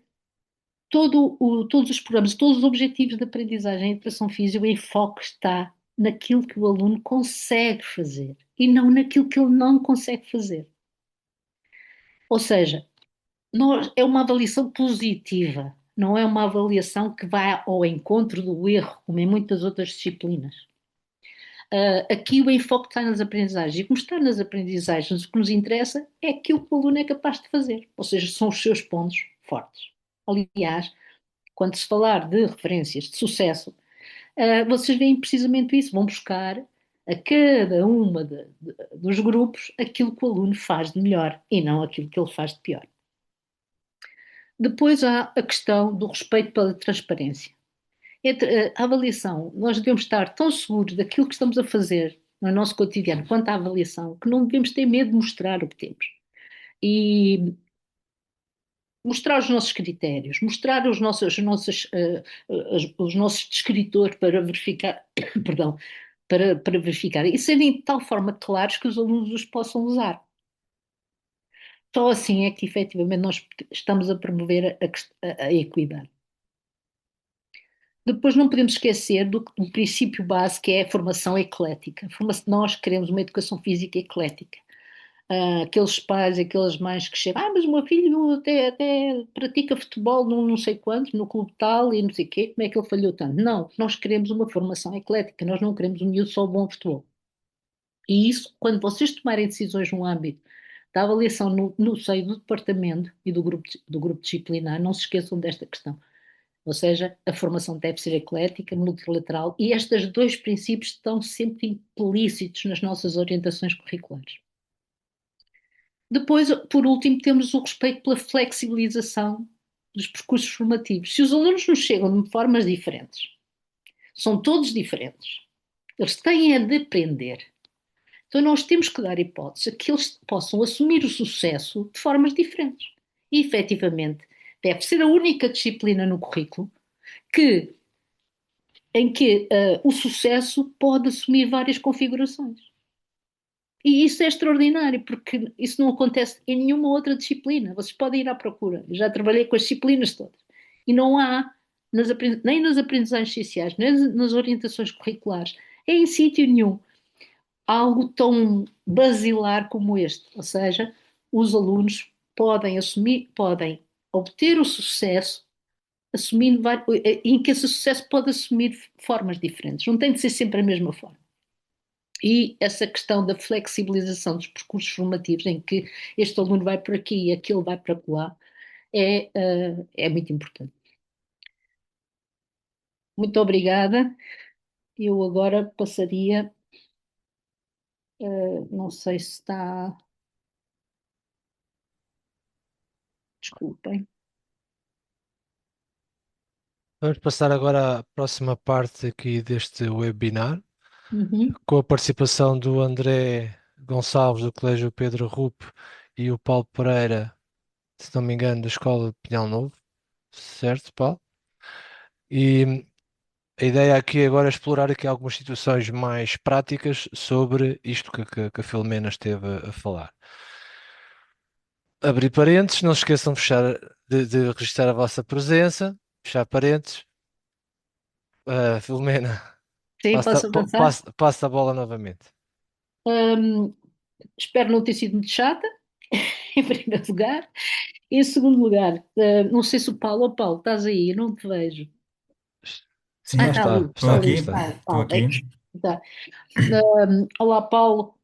todos os programas, todos os objetivos de aprendizagem em educação física, o enfoque está naquilo que o aluno consegue fazer e não naquilo que ele não consegue fazer. Ou seja, é uma avaliação positiva, não é uma avaliação que vai ao encontro do erro, como em muitas outras disciplinas. Aqui o enfoque está nas aprendizagens, e como está nas aprendizagens, o que nos interessa é aquilo que o aluno é capaz de fazer, ou seja, são os seus pontos fortes. Aliás, quando se falar de referências de sucesso, vocês veem precisamente isso, vão buscar a cada uma dos grupos aquilo que o aluno faz de melhor e não aquilo que ele faz de pior. Depois há a questão do respeito pela transparência. A avaliação, nós devemos estar tão seguros daquilo que estamos a fazer no nosso cotidiano quanto à avaliação, que não devemos ter medo de mostrar o que temos. E mostrar os nossos critérios, mostrar os nossos descritores para verificar, perdão, para verificar e serem de tal forma claros que os alunos os possam usar. Só assim é que efetivamente nós estamos a promover a equidade. Depois não podemos esquecer do princípio base que é a formação eclética. Nós queremos uma educação física eclética. Aqueles pais, aquelas mães que chegam, mas o meu filho até pratica futebol no não sei quantos, no clube tal e não sei o quê, como é que ele falhou tanto? Não, nós queremos uma formação eclética, nós não queremos um miúdo só bom futebol. E isso, quando vocês tomarem decisões no âmbito da avaliação no seio do departamento e do grupo disciplinar, não se esqueçam desta questão. Ou seja, a formação deve ser eclética, multilateral, e estes dois princípios estão sempre implícitos nas nossas orientações curriculares. Depois, por último, temos o respeito pela flexibilização dos percursos formativos. Se os alunos nos chegam de formas diferentes, são todos diferentes, eles têm a de aprender. Então, nós temos que dar hipótese a que eles possam assumir o sucesso de formas diferentes. E, efetivamente, deve ser a única disciplina no currículo que, em que o sucesso pode assumir várias configurações. E isso é extraordinário, porque isso não acontece em nenhuma outra disciplina. Vocês podem ir à procura. Eu já trabalhei com as disciplinas todas. E não há, nem nas aprendizagens sociais, nem nas orientações curriculares, em sítio nenhum, algo tão basilar como este. Ou seja, os alunos podem assumir, podem obter o sucesso assumindo, em que esse sucesso pode assumir formas diferentes. Não tem de ser sempre a mesma forma. E essa questão da flexibilização dos percursos formativos, em que este aluno vai por aqui e aquele vai para lá, é muito importante. Muito obrigada. Eu agora passaria, não sei se está. Desculpem. Vamos passar agora à próxima parte aqui deste webinar, Uhum. com a participação do André Gonçalves, do Colégio Pedro Rupe, e o Paulo Pereira, se não me engano, da Escola de Pinhal Novo. Certo, Paulo? E a ideia aqui agora é explorar aqui algumas situações mais práticas sobre isto que a Filomena esteve a falar. Abrir parênteses, não se esqueçam de de registrar a vossa presença, fechar parênteses. Filomena, Sim, posso avançar? passa a bola novamente. Hum, espero não ter sido muito chata, em primeiro lugar. Em segundo lugar, não sei se o Paulo, oh, Paulo, estás aí, eu não te vejo. Está, Está ali, está, está está, ali, está. Estou Paulo. É aqui. que, tá. Olá, Paulo.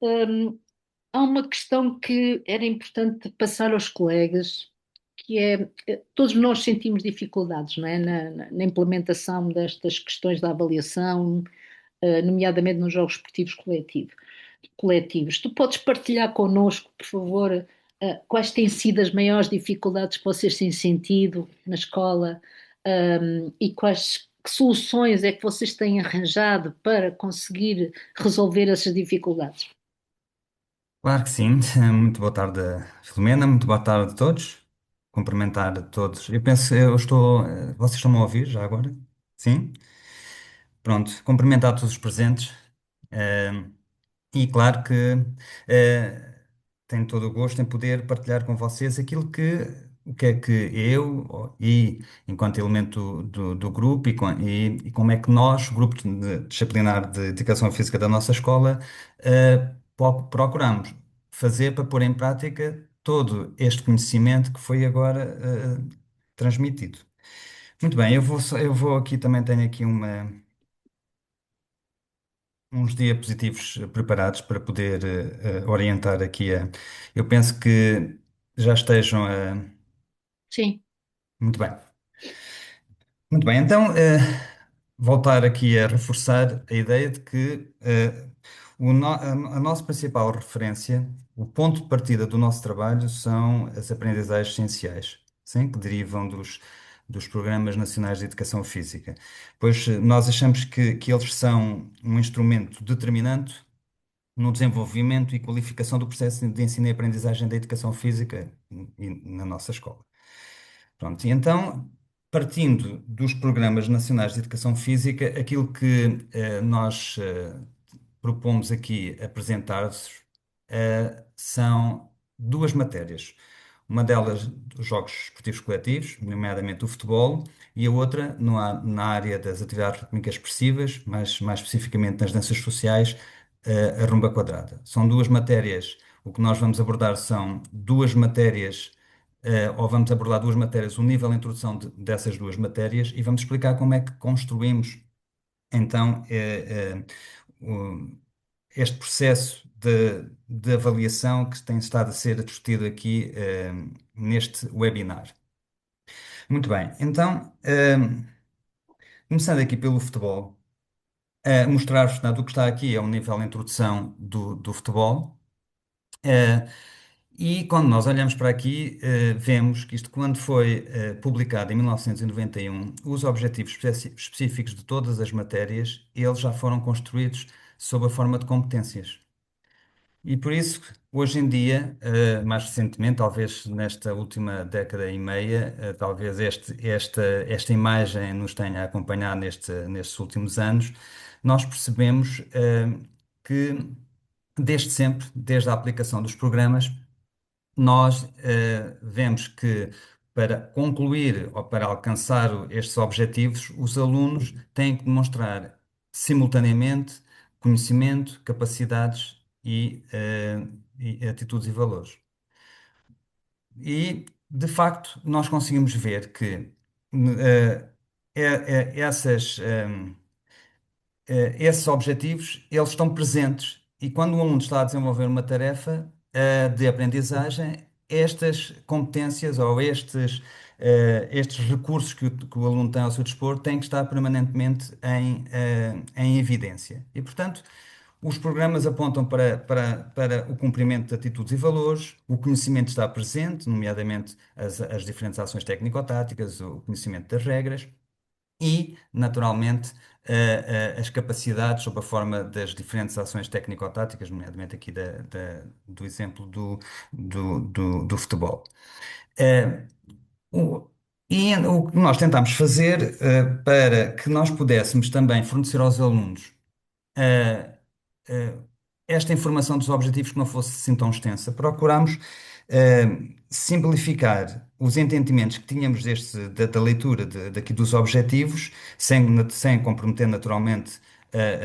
Há uma questão que era importante passar aos colegas, que é, todos nós sentimos dificuldades, não é, na implementação destas questões da avaliação, nomeadamente nos jogos esportivos coletivos. Tu podes partilhar connosco, por favor, quais têm sido as maiores dificuldades que vocês têm sentido na escola, e quais que soluções é que vocês têm arranjado para conseguir resolver essas dificuldades? Claro que sim. Muito boa tarde, Filomena. Muito boa tarde a todos. Cumprimentar a todos. Eu penso, eu estou. Vocês estão-me a ouvir já agora? Sim? Pronto. Cumprimentar todos os presentes. Eh, E claro que tenho todo o gosto em poder partilhar com vocês o que é que e enquanto elemento do grupo e como é que nós, grupo disciplinar de Educação Física da nossa escola, procuramos fazer para pôr em prática todo este conhecimento que foi agora transmitido. Muito bem, eu vou aqui também tenho aqui uns diapositivos preparados para poder orientar aqui a. Eu penso que já estejam a. Sim, Muito bem. Muito bem, então voltar aqui a reforçar a ideia de que a nossa principal referência, o ponto de partida do nosso trabalho são as aprendizagens essenciais, sim, que derivam dos Programas Nacionais de Educação Física. Pois nós achamos que eles são um instrumento determinante no desenvolvimento e qualificação do processo de ensino e aprendizagem da educação física na nossa escola. Pronto, e então, partindo dos programas nacionais de educação física, aquilo que nós propomos aqui apresentar-vos são duas matérias. Uma delas, os jogos esportivos coletivos, nomeadamente o futebol, e a outra na área das atividades rítmicas expressivas, mais especificamente nas danças sociais, a rumba quadrada. São duas matérias. O que nós vamos abordar são duas matérias ou vamos abordar duas matérias, o nível de introdução dessas duas matérias e vamos explicar como é que construímos então este processo de avaliação que tem estado a ser discutido aqui neste webinar. Muito bem, então, começando aqui pelo futebol, mostrar-vos, portanto, o que está aqui é um nível de introdução do futebol. Eh, E quando nós olhamos para aqui, vemos que isto, quando foi publicado em 1991, os objetivos específicos de todas as matérias, eles já foram construídos sob a forma de competências. E por isso, hoje em dia, mais recentemente, talvez nesta última década e meia, talvez esta imagem nos tenha acompanhado nestes últimos anos, nós percebemos que, desde sempre, desde a aplicação dos programas, nós vemos que para concluir ou para alcançar estes objetivos, os alunos têm que demonstrar simultaneamente conhecimento, capacidades e atitudes e valores. E, de facto, nós conseguimos ver que essas. Esses objetivos, eles estão presentes e quando o aluno está a desenvolver uma tarefa, de aprendizagem, estas competências ou estes recursos que o aluno tem ao seu dispor têm que estar permanentemente em evidência. E, portanto, os programas apontam para o cumprimento de atitudes e valores, o conhecimento está presente, nomeadamente as diferentes ações técnico-táticas, o conhecimento das regras e, naturalmente, as capacidades sob a forma das diferentes ações técnico-táticas, nomeadamente aqui do exemplo do futebol. Eh, o- e o que nós tentámos fazer, para que nós pudéssemos também fornecer aos alunos eh, eh, esta informação dos objetivos que não fosse assim tão extensa, procurámos simplificar os entendimentos que tínhamos da leitura daqui dos objetivos, sem comprometer naturalmente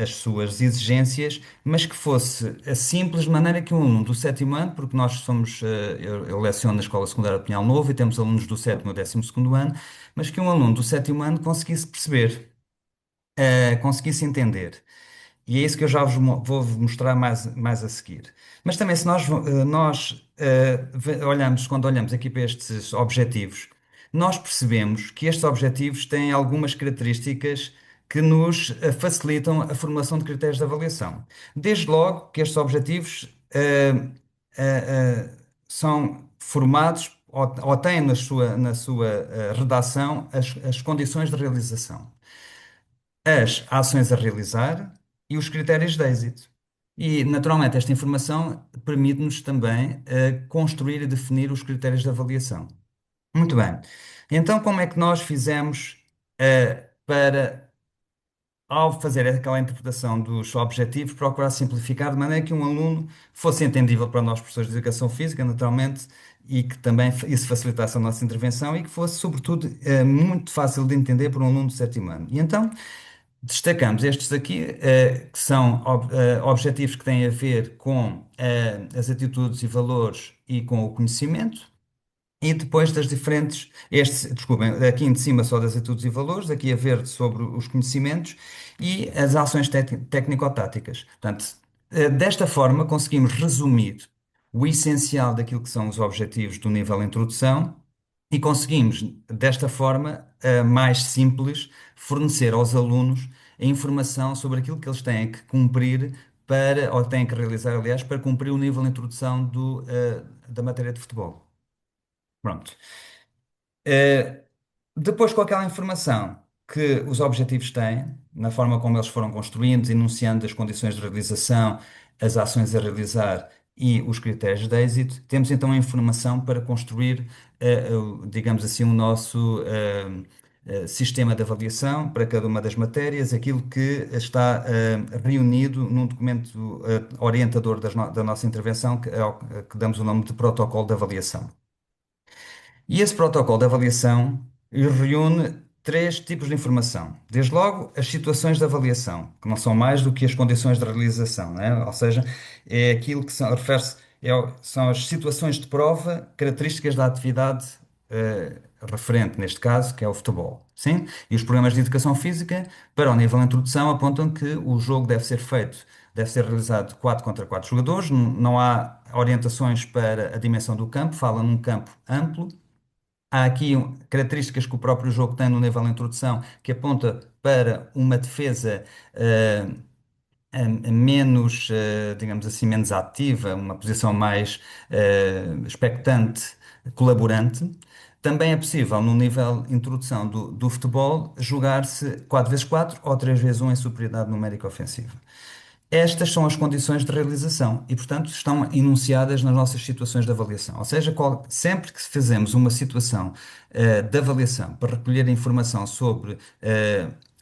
as suas exigências, mas que fosse simples, de maneira que um aluno do sétimo ano, porque nós somos, eu leciono na Escola Secundária de Pinhal Novo e temos alunos do sétimo ao décimo segundo ano, mas que um aluno do sétimo ano conseguisse perceber, conseguisse entender. E é isso que eu já vou mostrar mais a seguir. Mas também, se olhamos, quando olhamos aqui para estes objetivos, nós percebemos que estes objetivos têm algumas características que nos facilitam a formulação de critérios de avaliação. Desde logo que estes objetivos são formados ou têm na sua redação as condições de realização, as ações a realizar e os critérios de êxito. E, naturalmente, esta informação permite-nos também construir e definir os critérios de avaliação. Muito bem. Então, como é que nós fizemos ao fazer aquela interpretação dos objetivos, procurar simplificar de maneira que um aluno fosse entendível para nós, professores de educação física, naturalmente, e que também isso facilitasse a nossa intervenção e que fosse, sobretudo, muito fácil de entender por um aluno do sétimo ano. E então, destacamos estes aqui, que são objetivos que têm a ver com as atitudes e valores e com o conhecimento, e depois das diferentes, desculpem, aqui em cima só das atitudes e valores, aqui a verde sobre os conhecimentos e as ações técnico-táticas. Portanto, desta forma conseguimos resumir o essencial daquilo que são os objetivos do nível de introdução e conseguimos, desta forma, mais simples, fornecer aos alunos a informação sobre aquilo que eles têm que cumprir ou têm que realizar, aliás, para cumprir o nível de introdução da matéria de futebol. Pronto. Eh, Depois, com aquela informação que os objetivos têm, na forma como eles foram construídos, enunciando as condições de realização, as ações a realizar e os critérios de êxito, temos então a informação para construir, digamos assim, o nosso sistema de avaliação para cada uma das matérias, aquilo que está reunido num documento orientador da nossa intervenção, que damos o nome de protocolo de avaliação. E esse protocolo de avaliação reúne três tipos de informação. Desde logo, as situações de avaliação, que não são mais do que as condições de realização, né? Ou seja, é aquilo que refere-se, são as situações de prova, características da atividade referente, neste caso, que é o futebol. Sim? E os programas de educação física, para o nível de introdução, apontam que o jogo deve ser realizado 4 contra 4 jogadores, não há orientações para a dimensão do campo, fala num campo amplo. Há aqui características que o próprio jogo tem no nível de introdução, que aponta para uma defesa menos, digamos assim, menos ativa, uma posição mais expectante, colaborante. Também é possível, no nível de introdução do futebol, jogar-se 4x4 ou 3x1 em superioridade numérica ofensiva. Estas são as condições de realização e, portanto, estão enunciadas nas nossas situações de avaliação. Ou seja, sempre que fazemos uma situação de avaliação para recolher informação sobre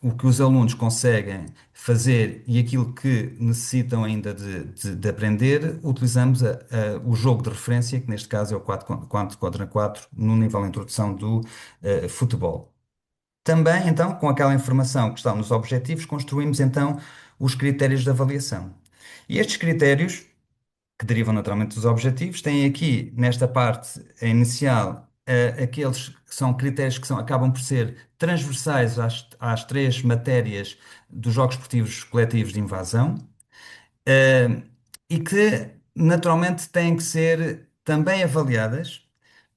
o que os alunos conseguem fazer e aquilo que necessitam ainda de aprender, utilizamos o jogo de referência, que neste caso é o 4 contra 4, no nível de introdução do futebol. Também, então, com aquela informação que está nos objetivos, construímos então os critérios de avaliação. E estes critérios, que derivam naturalmente dos objetivos, têm aqui, nesta parte inicial, aqueles que são critérios que acabam por ser transversais às três matérias dos Jogos Esportivos Coletivos de Invasão, eh, e que naturalmente têm que ser também avaliadas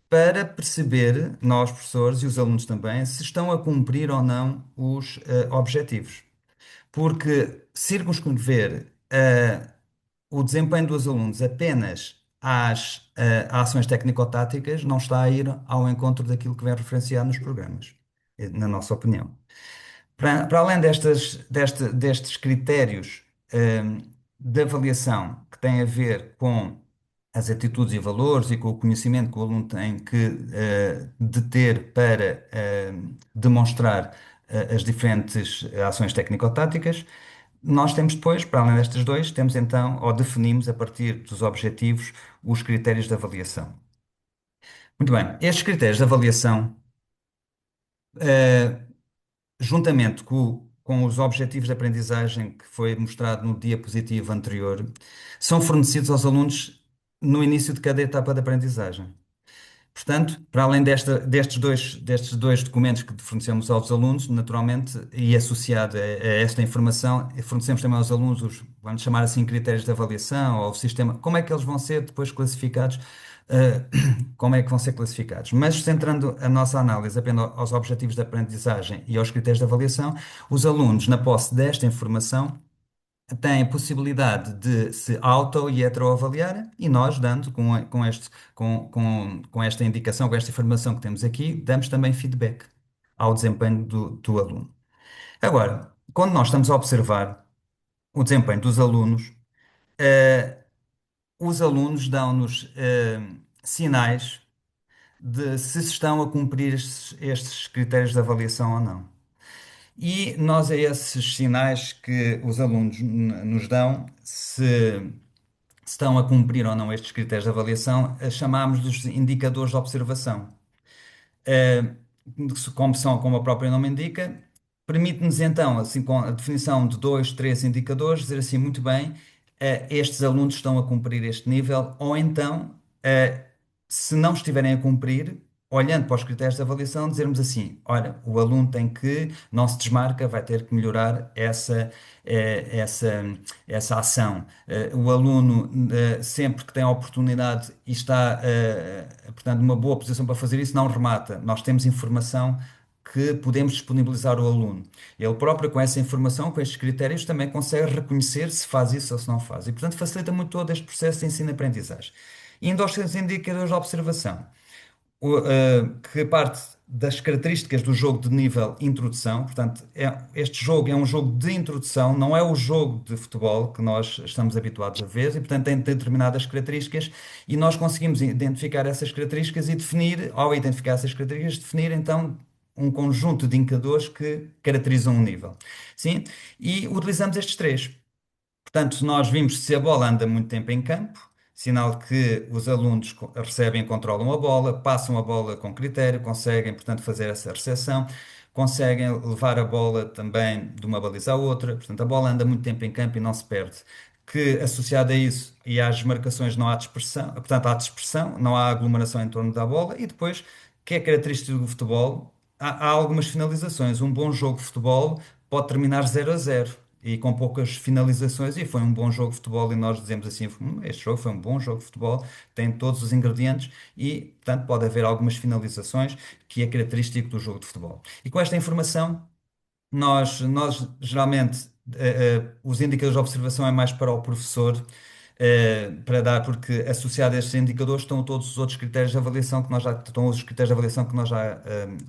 para perceber, nós professores e os alunos também, se estão a cumprir ou não os objetivos. Porque circunscrever o desempenho dos alunos apenas às ações técnico-táticas não está a ir ao encontro daquilo que vem referenciado nos programas, na nossa opinião. Para além destes critérios de avaliação que têm a ver com as atitudes e valores e com o conhecimento que o aluno tem que de ter para demonstrar as diferentes ações técnico-táticas, nós temos depois, para além destes dois, temos então, ou definimos a partir dos objetivos, os critérios de avaliação. Muito bem, estes critérios de avaliação, juntamente com os objetivos de aprendizagem que foi mostrado no diapositivo anterior, são fornecidos aos alunos no início de cada etapa de aprendizagem. Portanto, para além destes dois documentos que fornecemos aos alunos, naturalmente, e associado a esta informação, fornecemos também aos alunos vamos chamar assim, critérios de avaliação ou o sistema, como é que eles vão ser depois classificados, como é que vão ser classificados. Mas centrando a nossa análise apenas aos objetivos de aprendizagem e aos critérios de avaliação, os alunos, na posse desta informação, têm a possibilidade de se auto e heteroavaliar e nós, dando com esta indicação, com esta informação que temos aqui, damos também feedback ao desempenho do aluno. Agora, quando nós estamos a observar o desempenho dos alunos, os alunos dão-nos sinais de se estão a cumprir estes critérios de avaliação ou não. E nós, a esses sinais que os alunos nos dão, se estão a cumprir ou não estes critérios de avaliação, chamamos dos indicadores de observação. Eh, como o próprio nome indica, permite-nos então, assim, com a definição de dois, três indicadores, dizer assim, muito bem, estes alunos estão a cumprir este nível, ou então, se não estiverem a cumprir, olhando para os critérios de avaliação, dizermos assim, olha, o aluno tem que, não se desmarca, vai ter que melhorar essa ação. O aluno, sempre que tem a oportunidade e está, portanto, numa boa posição para fazer isso, não remata. Nós temos informação que podemos disponibilizar ao aluno. Ele próprio, com essa informação, com estes critérios, também consegue reconhecer se faz isso ou se não faz. E, portanto, facilita muito todo este processo de ensino-aprendizagem. Indo aos seus indicadores de observação, que parte das características do jogo de nível introdução. Portanto, este jogo é um jogo de introdução, não é o jogo de futebol que nós estamos habituados a ver, e, portanto, tem determinadas características, e nós conseguimos identificar essas características e definir, ao identificar essas características, definir então um conjunto de indicadores que caracterizam um nível. Sim? E utilizamos estes três. Portanto, nós vimos se a bola anda muito tempo em campo, sinal que os alunos recebem e controlam a bola, passam a bola com critério, conseguem, portanto, fazer essa recepção, conseguem levar a bola também de uma baliza à outra. Portanto, a bola anda muito tempo em campo e não se perde. Que associado a isso e às marcações não há dispersão, portanto, há dispersão, não há aglomeração em torno da bola. E depois, que é característico do futebol, há algumas finalizações. Um bom jogo de futebol pode terminar 0-0 e com poucas finalizações, e foi um bom jogo de futebol, e nós dizemos assim, este jogo foi um bom jogo de futebol, tem todos os ingredientes e, portanto, pode haver algumas finalizações, que é característico do jogo de futebol. E com esta informação, nós geralmente, os indicadores de observação é mais para o professor, para dar, porque associado a estes indicadores estão todos os outros critérios de avaliação que nós já, estão os critérios de avaliação que nós já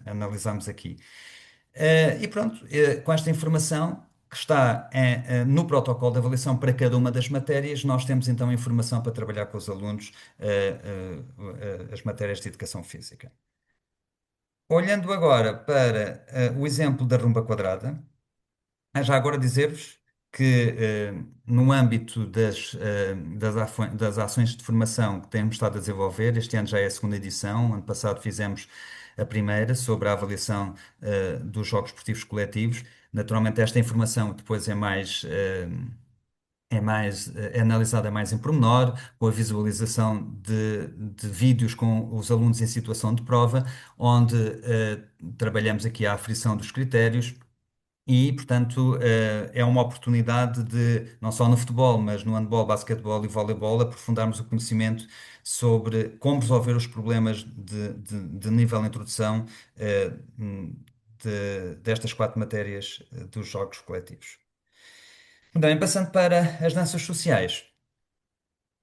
analisamos aqui. E pronto, com esta informação que está no protocolo de avaliação para cada uma das matérias, nós temos então informação para trabalhar com os alunos as matérias de educação física. Olhando agora para o exemplo da rumba quadrada, já agora dizer-vos que no âmbito das ações de formação que temos estado a desenvolver, este ano já é a segunda edição, ano passado fizemos a primeira sobre a avaliação dos jogos esportivos coletivos. Naturalmente esta informação depois é analisada mais em pormenor, com a visualização de vídeos com os alunos em situação de prova, onde trabalhamos aqui a aferição dos critérios. E, portanto, é uma oportunidade de, não só no futebol, mas no handball, basquetebol e voleibol, aprofundarmos o conhecimento sobre como resolver os problemas de nível de introdução destas quatro matérias dos jogos coletivos. Bem, passando para as danças sociais.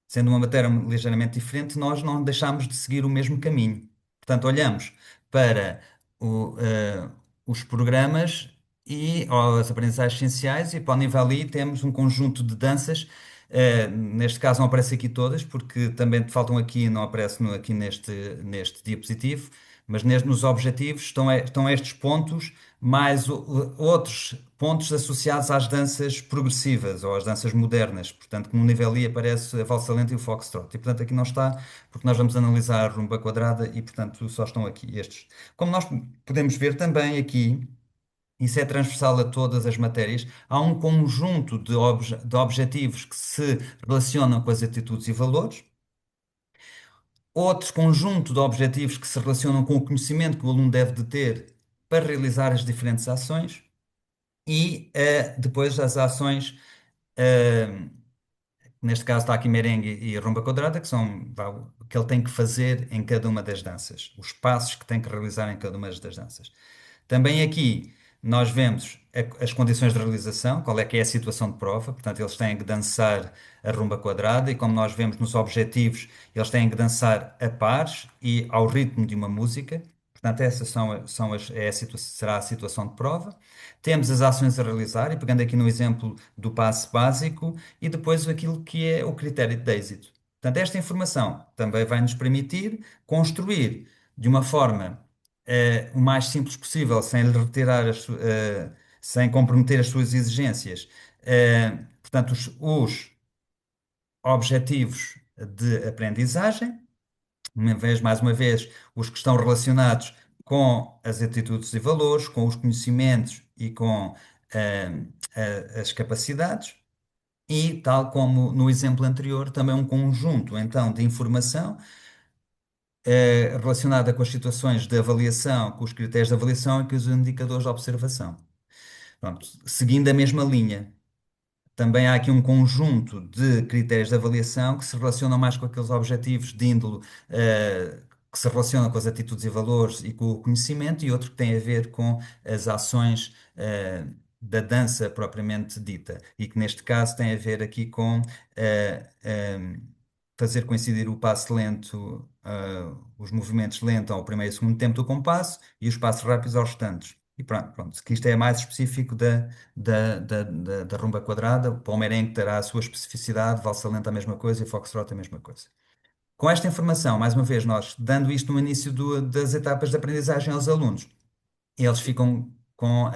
Sendo uma matéria ligeiramente diferente, nós não deixamos de seguir o mesmo caminho. Portanto, olhamos para os programas e as aprendizagens essenciais, e para o nível I temos um conjunto de danças. Neste caso não aparece aqui todas, porque também faltam aqui, não aparece aqui neste diapositivo, mas nos objetivos estão estes pontos, mais outros pontos associados às danças progressivas ou às danças modernas. Portanto, que no nível I aparece a valsa lenta e o foxtrot. E, portanto, aqui não está, porque nós vamos analisar a rumba quadrada e, portanto, só estão aqui estes. Como nós podemos ver também aqui, isso é transversal a todas as matérias, há um conjunto de objetivos que se relacionam com as atitudes e valores, outro conjunto de objetivos que se relacionam com o conhecimento que o aluno deve de ter para realizar as diferentes ações, e depois as ações, eh, neste caso está aqui merengue e rumba quadrada, que são o que ele tem que fazer em cada uma das danças, os passos que tem que realizar em cada uma das danças. Também aqui nós vemos as condições de realização, qual é que é a situação de prova, portanto eles têm que dançar a rumba quadrada, e como nós vemos nos objetivos, eles têm que dançar a pares e ao ritmo de uma música. Portanto, essas será a situação de prova. Temos as ações a realizar, e pegando aqui no exemplo do passo básico, e depois aquilo que é o critério de êxito. Portanto, esta informação também vai nos permitir construir de uma forma o mais simples possível, sem lhe retirar sem comprometer as suas exigências. Portanto, os objetivos de aprendizagem, mais uma vez, os que estão relacionados com as atitudes e valores, com os conhecimentos e com as capacidades. E, tal como no exemplo anterior, também um conjunto, então, de informação relacionada com as situações de avaliação, com os critérios de avaliação e com os indicadores de observação. Pronto, seguindo a mesma linha, também há aqui um conjunto de critérios de avaliação que se relacionam mais com aqueles objetivos de índole, que se relacionam com as atitudes e valores e com o conhecimento, e outro que tem a ver com as ações, da dança propriamente dita, e que neste caso tem a ver aqui com fazer coincidir o passo lento, os movimentos lentos ao primeiro e segundo tempo do compasso e os passos rápidos aos restantes. E pronto, que isto é mais específico da rumba quadrada, o palmeirense terá a sua especificidade, valsa lenta a mesma coisa e foxtrot a mesma coisa. Com esta informação, mais uma vez, nós dando isto no início das etapas de aprendizagem aos alunos, eles ficam com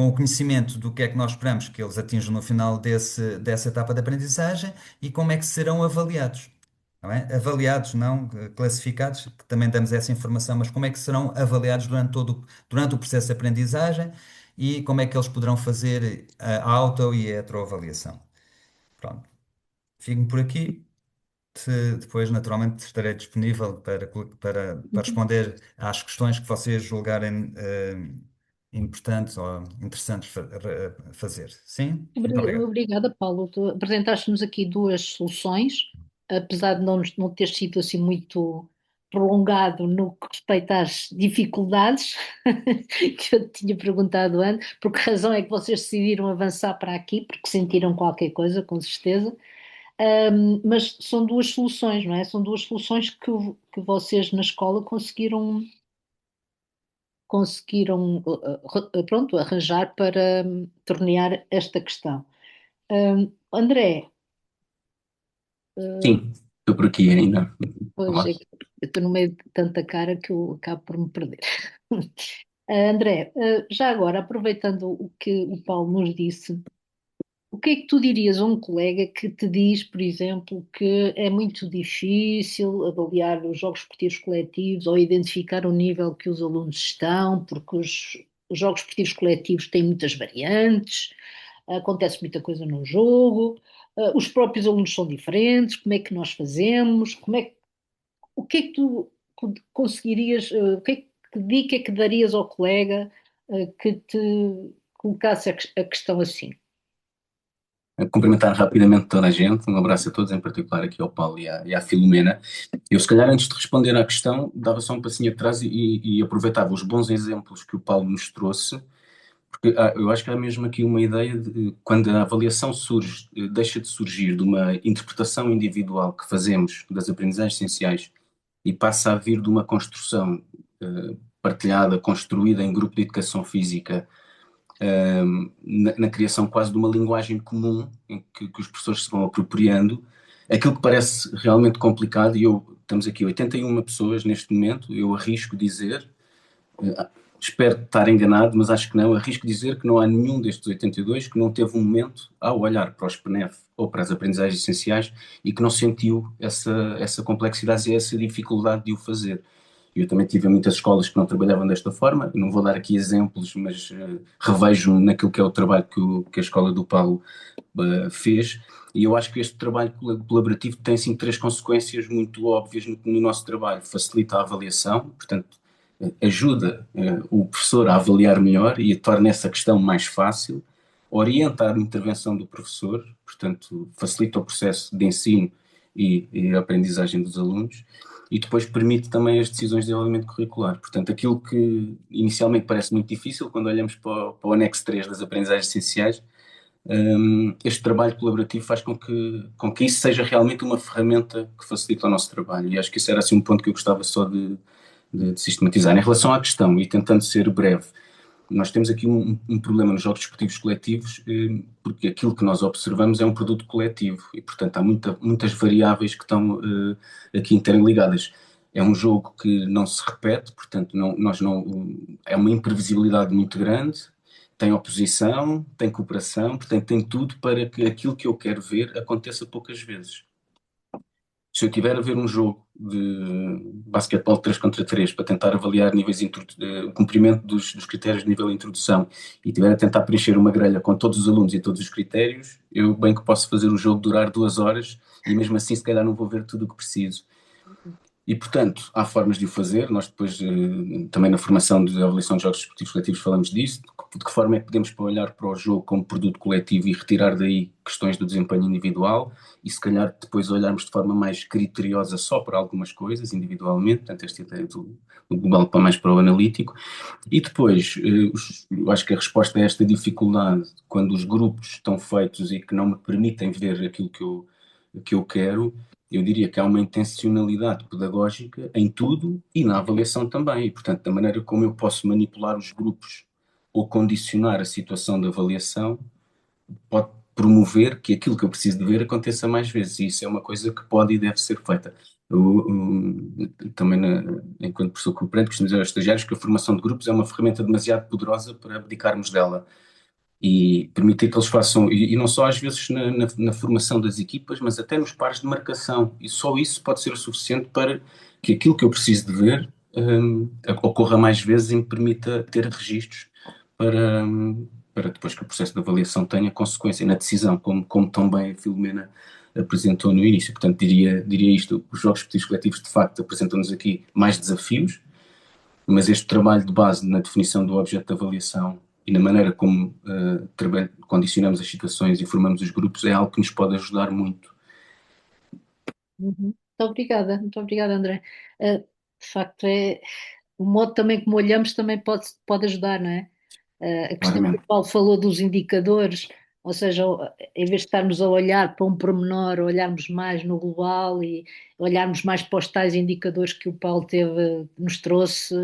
o conhecimento do que é que nós esperamos que eles atinjam no final dessa etapa de aprendizagem e como é que serão avaliados. Não é? Avaliados, não classificados, que também damos essa informação, mas como é que serão avaliados durante o processo de aprendizagem e como é que eles poderão fazer a auto e a heteroavaliação. Pronto, fico por aqui. Depois, naturalmente, estarei disponível para responder às questões que vocês julgarem importantes ou interessantes fazer. Sim? Muito obrigado. Obrigada, Paulo. Tu apresentaste-nos aqui duas soluções, apesar de não ter sido assim muito prolongado no que respeita às dificuldades que eu te tinha perguntado antes, por que razão é que vocês decidiram avançar para aqui, porque sentiram qualquer coisa, com certeza. Mas são duas soluções, não é? São duas soluções que vocês na escola conseguiram, pronto, arranjar para tornear esta questão. André, Sim, estou por aqui ainda. pois Olá. é que eu estou no meio de tanta cara que eu acabo por me perder. André, já agora, aproveitando o que o Paulo nos disse, o que é que tu dirias a um colega que te diz, por exemplo, que é muito difícil avaliar os jogos esportivos coletivos ou identificar o nível que os alunos estão, porque os jogos esportivos coletivos têm muitas variantes, acontece muita coisa no jogo, os próprios alunos são diferentes, como é que nós fazemos, o que é que tu conseguirias, que dica é que darias ao colega que te colocasse a questão assim? A cumprimentar rapidamente toda a gente, um abraço a todos, em particular aqui ao Paulo e à Filomena. Eu, se calhar, antes de responder à questão, dava só um passinho atrás e aproveitava os bons exemplos que o Paulo nos trouxe, porque eu acho que há mesmo aqui uma ideia de quando a avaliação surge, deixa de surgir de uma interpretação individual que fazemos das aprendizagens essenciais e passa a vir de uma construção partilhada, construída em grupo de educação física, na criação quase de uma linguagem comum em que os professores se vão apropriando, aquilo que parece realmente complicado, estamos aqui 81 pessoas neste momento, eu arrisco dizer, espero estar enganado, mas acho que não, arrisco dizer que não há nenhum destes 82 que não teve um momento ao olhar para os PNEF ou para as aprendizagens essenciais e que não sentiu essa complexidade e essa dificuldade de o fazer. Eu também tive muitas escolas que não trabalhavam desta forma, não vou dar aqui exemplos, mas revejo-me naquilo que é o trabalho que a Escola do Paulo fez, e eu acho que este trabalho colaborativo tem sim três consequências muito óbvias no nosso trabalho. Facilita a avaliação, portanto, ajuda o professor a avaliar melhor e torna essa questão mais fácil, orienta a intervenção do professor, portanto, facilita o processo de ensino e a aprendizagem dos alunos, e depois permite também as decisões de desenvolvimento curricular. Portanto, aquilo que inicialmente parece muito difícil, quando olhamos para o anexo 3 das aprendizagens essenciais, este trabalho colaborativo faz com que isso seja realmente uma ferramenta que facilita o nosso trabalho. E acho que isso era assim um ponto que eu gostava só de sistematizar. Em relação à questão, e tentando ser breve, nós temos aqui um problema nos jogos desportivos coletivos, porque aquilo que nós observamos é um produto coletivo e, portanto, há muitas variáveis que estão aqui interligadas. É um jogo que não se repete, portanto, é uma imprevisibilidade muito grande, tem oposição, tem cooperação, portanto, tem tudo para que aquilo que eu quero ver aconteça poucas vezes. Se eu tiver a ver um jogo de basquetebol 3 contra 3 para tentar avaliar o cumprimento dos critérios de nível de introdução e tiver a tentar preencher uma grelha com todos os alunos e todos os critérios, eu bem que posso fazer o jogo durar 2 horas e mesmo assim se calhar não vou ver tudo o que preciso. E, portanto, há formas de o fazer. Nós depois, também na formação de avaliação de jogos desportivos coletivos falamos disso, de que forma é que podemos olhar para o jogo como produto coletivo e retirar daí questões do desempenho individual e se calhar depois olharmos de forma mais criteriosa só para algumas coisas individualmente, portanto esta ideia do global para mais para o analítico. E depois, eu acho que a resposta a esta dificuldade, quando os grupos estão feitos e que não me permitem ver aquilo que eu quero, eu diria que há uma intencionalidade pedagógica em tudo e na avaliação também. E, portanto, da maneira como eu posso manipular os grupos ou condicionar a situação de avaliação, pode promover que aquilo que eu preciso de ver aconteça mais vezes. E isso é uma coisa que pode e deve ser feita. Também, enquanto professor cooperante, costumo dizer aos estagiários que a formação de grupos é uma ferramenta demasiado poderosa para abdicarmos dela e permitir que eles façam, e não só às vezes na formação das equipas, mas até nos pares de marcação. E só isso pode ser o suficiente para que aquilo que eu preciso de ver ocorra mais vezes e me permita ter registros para, para depois que o processo de avaliação tenha consequência na decisão, como tão bem a Filomena apresentou no início. Portanto, diria isto, os jogos repetitivos coletivos de facto apresentam-nos aqui mais desafios, mas este trabalho de base na definição do objeto de avaliação e na maneira como condicionamos as situações e formamos os grupos é algo que nos pode ajudar muito. Uhum. Muito obrigada, André. De facto, o modo também como olhamos também pode ajudar, não é? A questão que o Claramente. Paulo falou dos indicadores, ou seja, em vez de estarmos a olhar para um pormenor, olharmos mais no global e olharmos mais para os tais indicadores que o Paulo nos trouxe,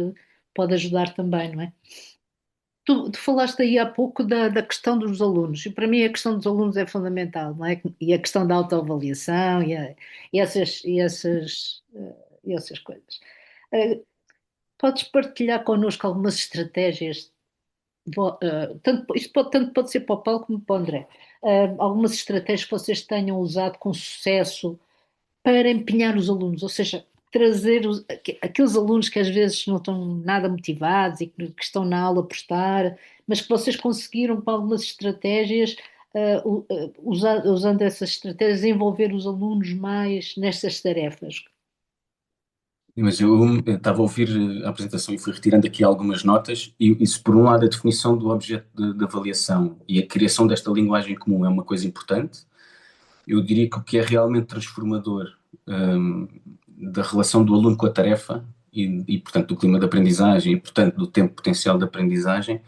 pode ajudar também, não é? Tu falaste aí há pouco da questão dos alunos, e para mim a questão dos alunos é fundamental, não é? E a questão da autoavaliação e essas coisas. Eh, Podes partilhar connosco algumas estratégias, tanto pode ser para o Paulo como para o André, algumas estratégias que vocês tenham usado com sucesso para empenhar os alunos, ou seja, trazer aqueles alunos que às vezes não estão nada motivados e que estão na aula por estar, mas que vocês conseguiram com algumas estratégias, usando essas estratégias, envolver os alunos mais nestas tarefas. Mas eu estava a ouvir a apresentação e fui retirando aqui algumas notas, e isso, por um lado, a definição do objeto de avaliação e a criação desta linguagem comum é uma coisa importante. Eu diria que o que é realmente transformador da relação do aluno com a tarefa portanto, do clima de aprendizagem e, portanto, do tempo potencial de aprendizagem,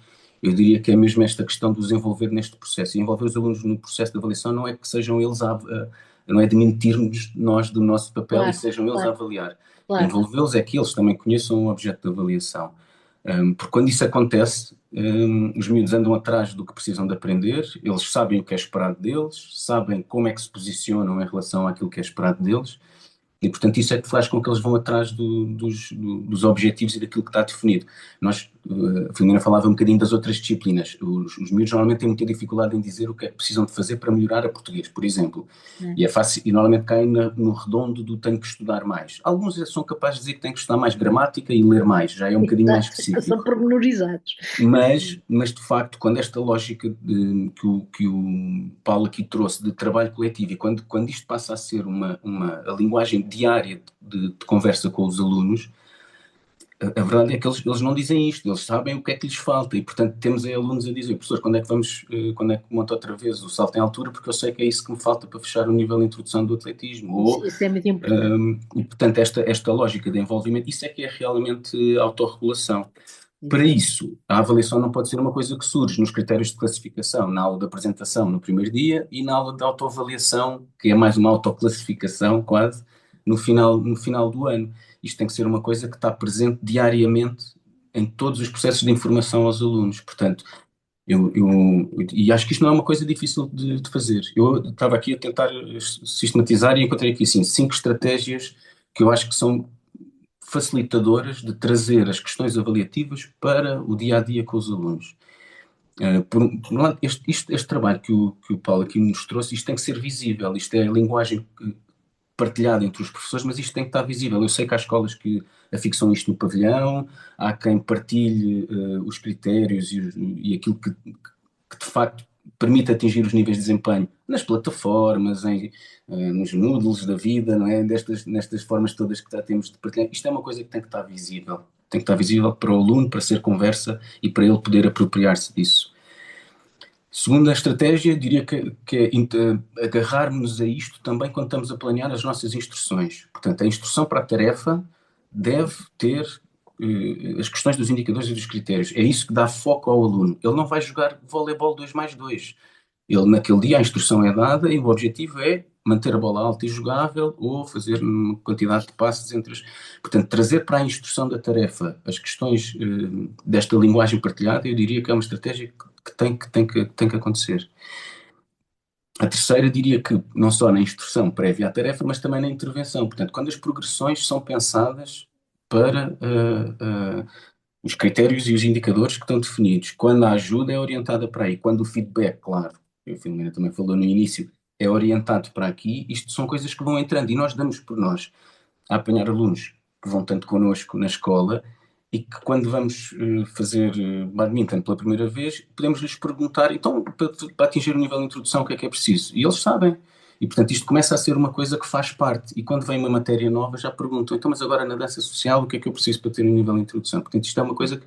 eu diria que é mesmo esta questão de os envolver neste processo. E envolver os alunos no processo de avaliação não é que sejam eles não é demitir-nos nós do nosso papel e Claro, sejam eles a claro, avaliar. claro. Envolvê-los é que eles também conheçam o objeto de avaliação. Porque quando isso acontece, os miúdos andam atrás do que precisam de aprender, eles sabem o que é esperado deles, sabem como é que se posicionam em relação àquilo que é esperado deles, e portanto isso é que faz com que eles vão atrás dos objetivos e daquilo que está definido. A Filomena falava um bocadinho das outras disciplinas. Os miúdos normalmente têm muita dificuldade em dizer o que é que precisam de fazer para melhorar a português, por exemplo. É. E é fácil, e normalmente caem no redondo do tenho que estudar mais. Alguns são capazes de dizer que têm que estudar mais gramática e ler mais, já é um bocadinho mais São específico. pormenorizados. Mas de facto, quando esta lógica que o Paulo aqui trouxe de trabalho coletivo e quando isto passa a ser a linguagem diária de conversa com os alunos, a verdade é que eles não dizem isto, eles sabem o que é que lhes falta e, portanto, temos aí alunos a dizer, professor, quando é que monta outra vez o salto em altura, porque eu sei que é isso que me falta para fechar o nível de introdução do atletismo. Ou, Isso é muito importante. e, portanto, esta lógica de envolvimento, isso é que é realmente autorregulação. Para isso, a avaliação não pode ser uma coisa que surge nos critérios de classificação, na aula de apresentação no primeiro dia e na aula de autoavaliação, que é mais uma autoclassificação quase, no final do ano. Isto tem que ser uma coisa que está presente diariamente em todos os processos de informação aos alunos. Portanto, e acho que isto não é uma coisa difícil de fazer. Eu estava aqui a tentar sistematizar e encontrei aqui assim, 5 estratégias que eu acho que são facilitadoras de trazer as questões avaliativas para o dia a dia com os alunos. Por um lado, este trabalho que o Paulo aqui nos trouxe, isto tem que ser visível, isto é a linguagem partilhada entre os professores, mas isto tem que estar visível. Eu sei que há escolas que afixam isto no pavilhão, há quem partilhe os critérios e aquilo que de facto permite atingir os níveis de desempenho nas plataformas, nos Moodles da vida, não é? Nestas formas todas que já temos de partilhar. Isto é uma coisa que tem que estar visível. Tem que estar visível para o aluno, para ser conversa e para ele poder apropriar-se disso. Segunda estratégia, diria que é agarrarmos a isto também quando estamos a planear as nossas instruções. Portanto, a instrução para a tarefa deve ter as questões dos indicadores e dos critérios. É isso que dá foco ao aluno. Ele não vai jogar voleibol 2+2. Ele, naquele dia, a instrução é dada e o objetivo é manter a bola alta e jogável ou fazer uma quantidade de passes entre as... Portanto, trazer para a instrução da tarefa as questões desta linguagem partilhada, eu diria que é uma estratégia que tem que acontecer. A terceira, diria que não só na instrução prévia à tarefa, mas também na intervenção. Portanto, quando as progressões são pensadas para os critérios e os indicadores que estão definidos, quando a ajuda é orientada para aí, quando o feedback, claro, a Filomena também falou no início, é orientado para aqui, isto são coisas que vão entrando e nós damos por nós a apanhar alunos que vão tanto connosco na escola e que quando vamos fazer badminton pela primeira vez, podemos lhes perguntar, então, para atingir o nível de introdução, o que é preciso? E eles sabem. E, portanto, isto começa a ser uma coisa que faz parte. E quando vem uma matéria nova, já perguntam, então, mas agora na dança social, o que é que eu preciso para ter um nível de introdução? Portanto, isto é uma coisa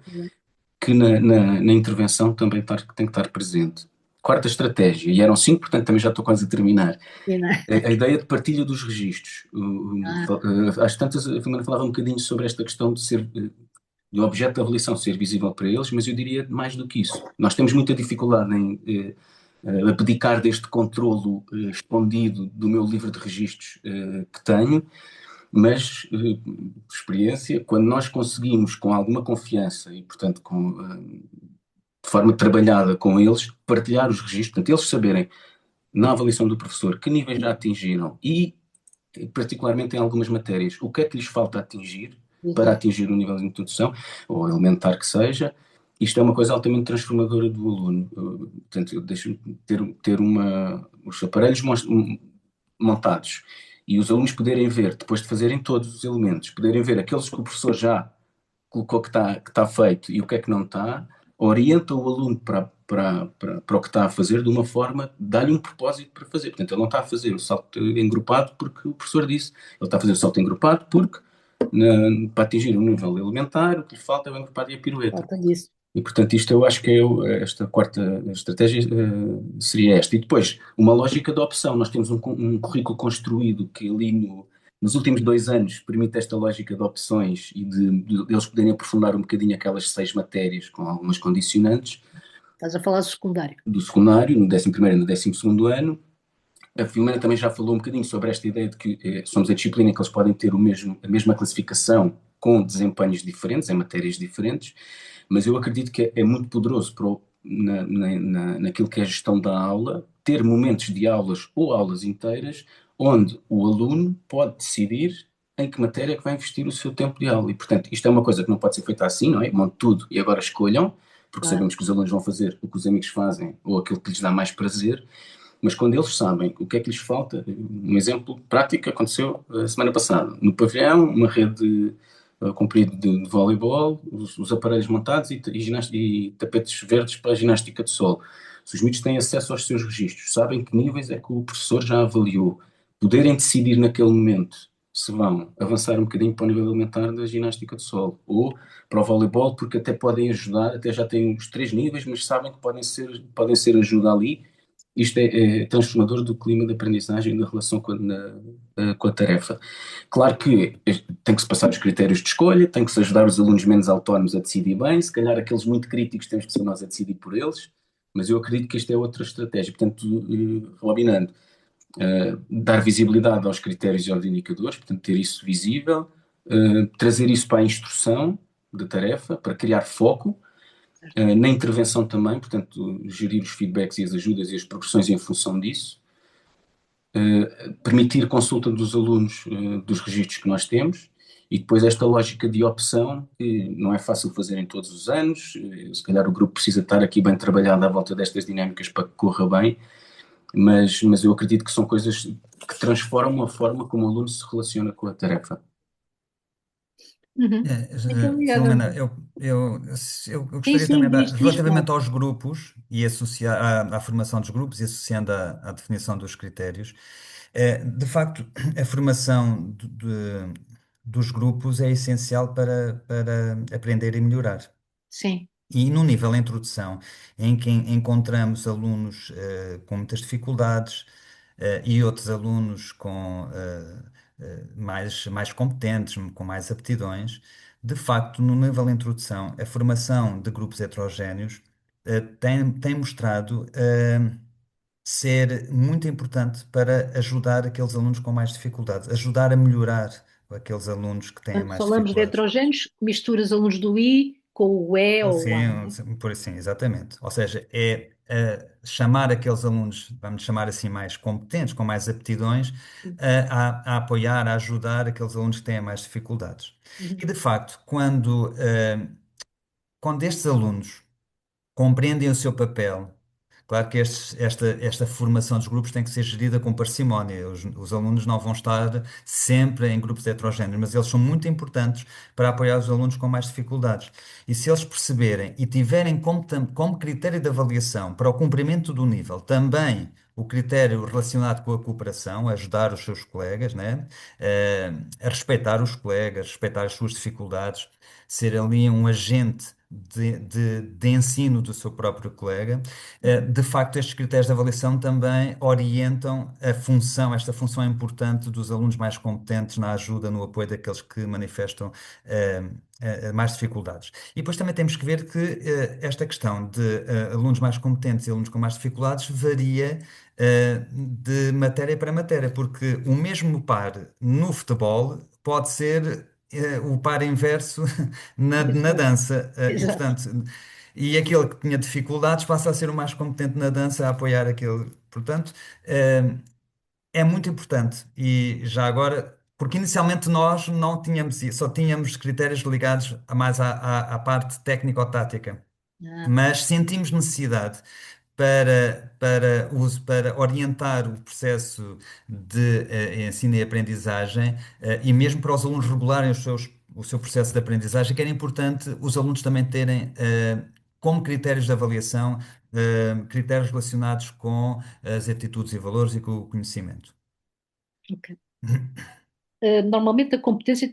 que na intervenção também tem que estar presente. Quarta estratégia, e eram cinco, portanto também já estou quase a terminar, E não- a ideia de partilha dos registros. Ah, Às tantas, a Filomena falava um bocadinho sobre esta questão de ser, do objeto da avaliação ser visível para eles, mas eu diria mais do que isso. Nós temos muita dificuldade em abdicar deste controlo escondido do meu livro de registros que tenho, mas, por experiência, quando nós conseguimos, com alguma confiança e, portanto, de forma trabalhada com eles, partilhar os registros, portanto, eles saberem, na avaliação do professor, que níveis já atingiram e, particularmente em algumas matérias, o que é que lhes falta atingir para exato. atingir o nível de introdução, ou elementar que seja, isto é uma coisa altamente transformadora do aluno. Portanto, eu deixo ter os aparelhos montados e os alunos poderem ver, depois de fazerem todos os elementos, poderem ver aqueles que o professor já colocou que está feito e o que é que não está, orienta o aluno para o que está a fazer de uma forma, dá-lhe um propósito para fazer. Portanto, ele não está a fazer o salto engrupado porque o professor disse, ele está a fazer o salto engrupado porque, para atingir o nível elementar, o que lhe falta é o engrupado e a pirueta. Falta disso. E, portanto, isto eu acho que esta quarta estratégia seria esta. E depois, uma lógica de opção. Nós temos um currículo construído que ali nos últimos 2 anos permite esta lógica de opções e de eles poderem aprofundar um bocadinho aquelas 6 matérias com algumas condicionantes Estás a falar do secundário. do secundário, no 11º e no 12º ano. A Filomena também já falou um bocadinho sobre esta ideia de que somos a disciplina em que eles podem ter a mesma classificação com desempenhos diferentes, em matérias diferentes, mas eu acredito que é muito poderoso naquilo que é a gestão da aula, ter momentos de aulas ou aulas inteiras, onde o aluno pode decidir em que matéria é que vai investir o seu tempo de aula. E, portanto, isto é uma coisa que não pode ser feita assim, não é? Monte tudo e agora escolham, porque Claro. sabemos que os alunos vão fazer o que os amigos fazem ou aquilo que lhes dá mais prazer, mas quando eles sabem o que é que lhes falta, um exemplo prático que aconteceu a semana passada. No pavilhão, uma rede comprida de voleibol, os aparelhos montados e tapetes verdes para a ginástica de solo. Se os miúdos têm acesso aos seus registros, sabem que níveis é que o professor já avaliou, poderem decidir naquele momento se vão avançar um bocadinho para o nível elementar da ginástica de solo ou para o voleibol, porque até podem ajudar, até já têm os 3 níveis, mas sabem que podem ser ajuda ali. Isto é transformador do clima de aprendizagem e da relação com a tarefa. Claro que tem que se passar os critérios de escolha, tem que se ajudar os alunos menos autónomos a decidir bem, se calhar aqueles muito críticos temos que ser nós a decidir por eles, mas eu acredito que esta é outra estratégia. Portanto, Robinando, dar visibilidade aos critérios e aos indicadores, portanto, ter isso visível, trazer isso para a instrução da tarefa, para criar foco, na intervenção também, portanto, gerir os feedbacks e as ajudas e as progressões em função disso, permitir consulta dos alunos dos registros que nós temos e depois esta lógica de opção, que não é fácil fazer em todos os anos, se calhar o grupo precisa estar aqui bem trabalhado à volta destas dinâmicas para que corra bem, mas eu acredito que são coisas que transformam a forma como o aluno se relaciona com a tarefa. Uhum. Muito obrigada. Filomena, eu Sim, gostaria também sim, de, diz lá. relativamente aos grupos e associar à formação dos grupos e associando à definição dos critérios, de facto, a formação dos grupos é essencial para aprender e melhorar. Sim, E no nível de introdução, em que encontramos alunos com muitas dificuldades e outros alunos com mais competentes, com mais aptidões, de facto, no nível de introdução, a formação de grupos heterogéneos tem mostrado ser muito importante para ajudar aqueles alunos com mais dificuldades, ajudar a melhorar aqueles alunos que têm Quando mais falamos de dificuldades. heterogéneos, misturas alunos do I com o E ou o A, Sim, não é? por assim, exatamente. Ou seja, é chamar aqueles alunos, vamos chamar assim, mais competentes, com mais aptidões, a apoiar, a ajudar aqueles alunos que têm mais dificuldades. E, Uhum. de facto, quando estes alunos compreendem o seu papel. Claro que esta formação dos grupos tem que ser gerida com parcimónia. Os alunos não vão estar sempre em grupos heterogéneos, mas eles são muito importantes para apoiar os alunos com mais dificuldades. E se eles perceberem e tiverem como critério de avaliação para o cumprimento do nível também o critério relacionado com a cooperação, ajudar os seus colegas, né? A respeitar os colegas, respeitar as suas dificuldades, ser ali um agente de ensino do seu próprio colega. De facto, estes critérios de avaliação também orientam esta função importante dos alunos mais competentes na ajuda, no apoio daqueles que manifestam eh, mais dificuldades. E depois também temos que ver que esta questão de alunos mais competentes e alunos com mais dificuldades varia de matéria para matéria, porque o mesmo par no futebol pode ser o par inverso na Exato, dança. exato. E aquele que tinha dificuldades passa a ser o mais competente na dança a apoiar aquele. Portanto, é muito importante. E já agora, porque inicialmente nós não tínhamos isso, só tínhamos critérios ligados mais à parte técnico-tática. Ah, Mas sentimos necessidade para orientar o processo de ensino e aprendizagem e mesmo para os alunos regularem o seu processo de aprendizagem, que era importante os alunos também terem como critérios de avaliação critérios relacionados com as atitudes e valores e com o conhecimento. ok. Normalmente a competência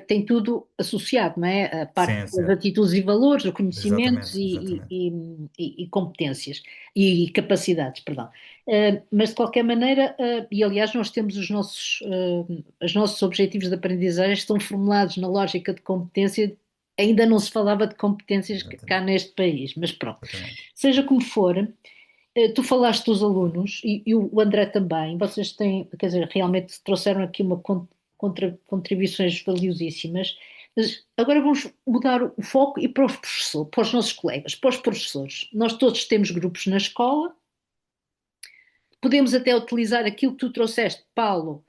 tem tudo associado, não é? A parte Sim, das certo. atitudes e valores, o conhecimentos Exatamente, exatamente. e competências e capacidades, perdão. Mas de qualquer maneira, e aliás nós temos os nossos objetivos de aprendizagem estão formulados na lógica de competência, ainda não se falava de competências cá Exatamente. neste país, mas pronto. Exatamente. Seja como for, tu falaste dos alunos e o André também, vocês têm, quer dizer, realmente trouxeram aqui contribuições valiosíssimas, mas agora vamos mudar o foco e para os professores, para os nossos colegas, para os professores. Nós todos temos grupos na escola, podemos até utilizar aquilo que tu trouxeste, Paulo,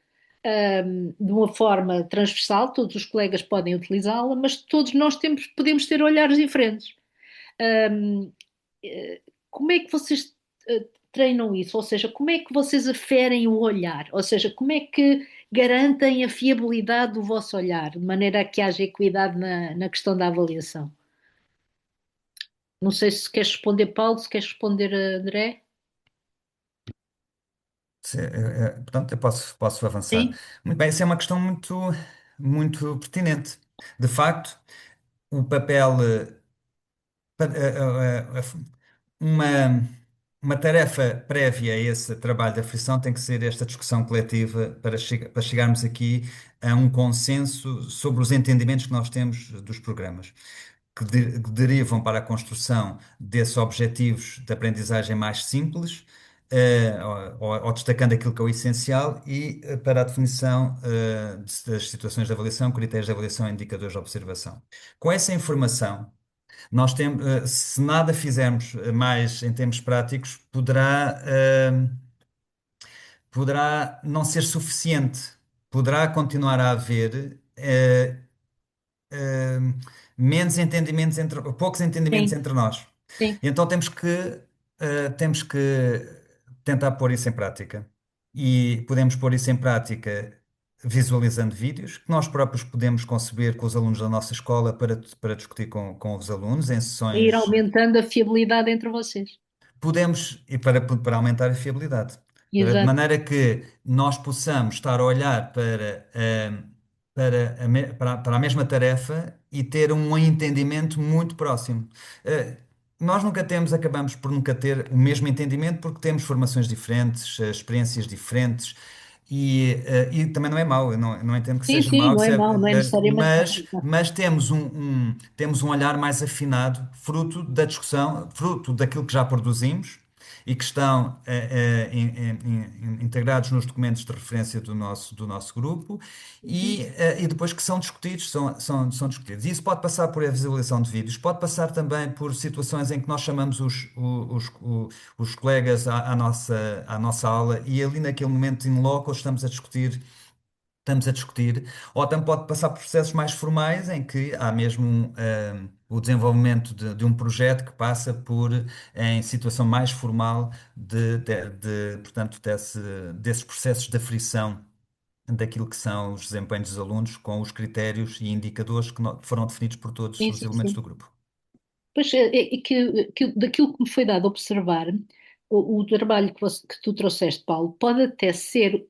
de uma forma transversal, todos os colegas podem utilizá-la, mas todos nós podemos ter olhares diferentes. Hum, Como é que vocês treinam isso? Ou seja, como é que vocês aferem o olhar? Ou seja, como é que garantem a fiabilidade do vosso olhar, de maneira a que haja equidade na questão da avaliação? Não sei se queres responder, Paulo, se queres responder, André. Portanto, eu posso avançar. Sim, Muito bem, essa é uma questão muito pertinente. De facto, o papel, uma, uma tarefa prévia a esse trabalho de aflição tem que ser esta discussão coletiva para chegarmos aqui a um consenso sobre os entendimentos que nós temos dos programas que derivam para a construção desses objetivos de aprendizagem mais simples, ou destacando aquilo que é o essencial, e para a definição das situações de avaliação, critérios de avaliação e indicadores de observação. Com essa informação, nós temos, se nada fizermos mais em termos práticos, poderá não ser suficiente, poderá continuar a haver eh, menos entendimentos poucos entendimentos sim, entre nós. sim. E então temos que tentar pôr isso em prática. E podemos pôr isso em prática visualizando vídeos que nós próprios podemos conceber com os alunos da nossa escola para discutir com os alunos em Para ir sessões. aumentando a fiabilidade entre vocês. Podemos, e para aumentar a fiabilidade, de Exato. maneira que nós possamos estar a olhar para a mesma tarefa e ter um entendimento muito próximo. Nós acabamos por nunca ter o mesmo entendimento porque temos formações diferentes, experiências diferentes. E também não é mau, eu não entendo que Sim, seja sim, mau, não é mau, não é necessariamente mau. mas temos um olhar mais afinado, fruto da discussão, fruto daquilo que já produzimos e que estão integrados nos documentos de referência do nosso grupo e depois que são discutidos, são discutidos. Isso pode passar por a visualização de vídeos, pode passar também por situações em que nós chamamos os colegas à nossa aula e ali naquele momento in loco estamos a discutir, ou também pode passar por processos mais formais em que há mesmo o desenvolvimento de um projeto que passa em situação mais formal, portanto, desses processos de aferição daquilo que são os desempenhos dos alunos com os critérios e indicadores que foram definidos por todos Sim, os sim, elementos sim. do grupo. Pois é daquilo que me foi dado a observar, o trabalho que tu trouxeste, Paulo, pode até ser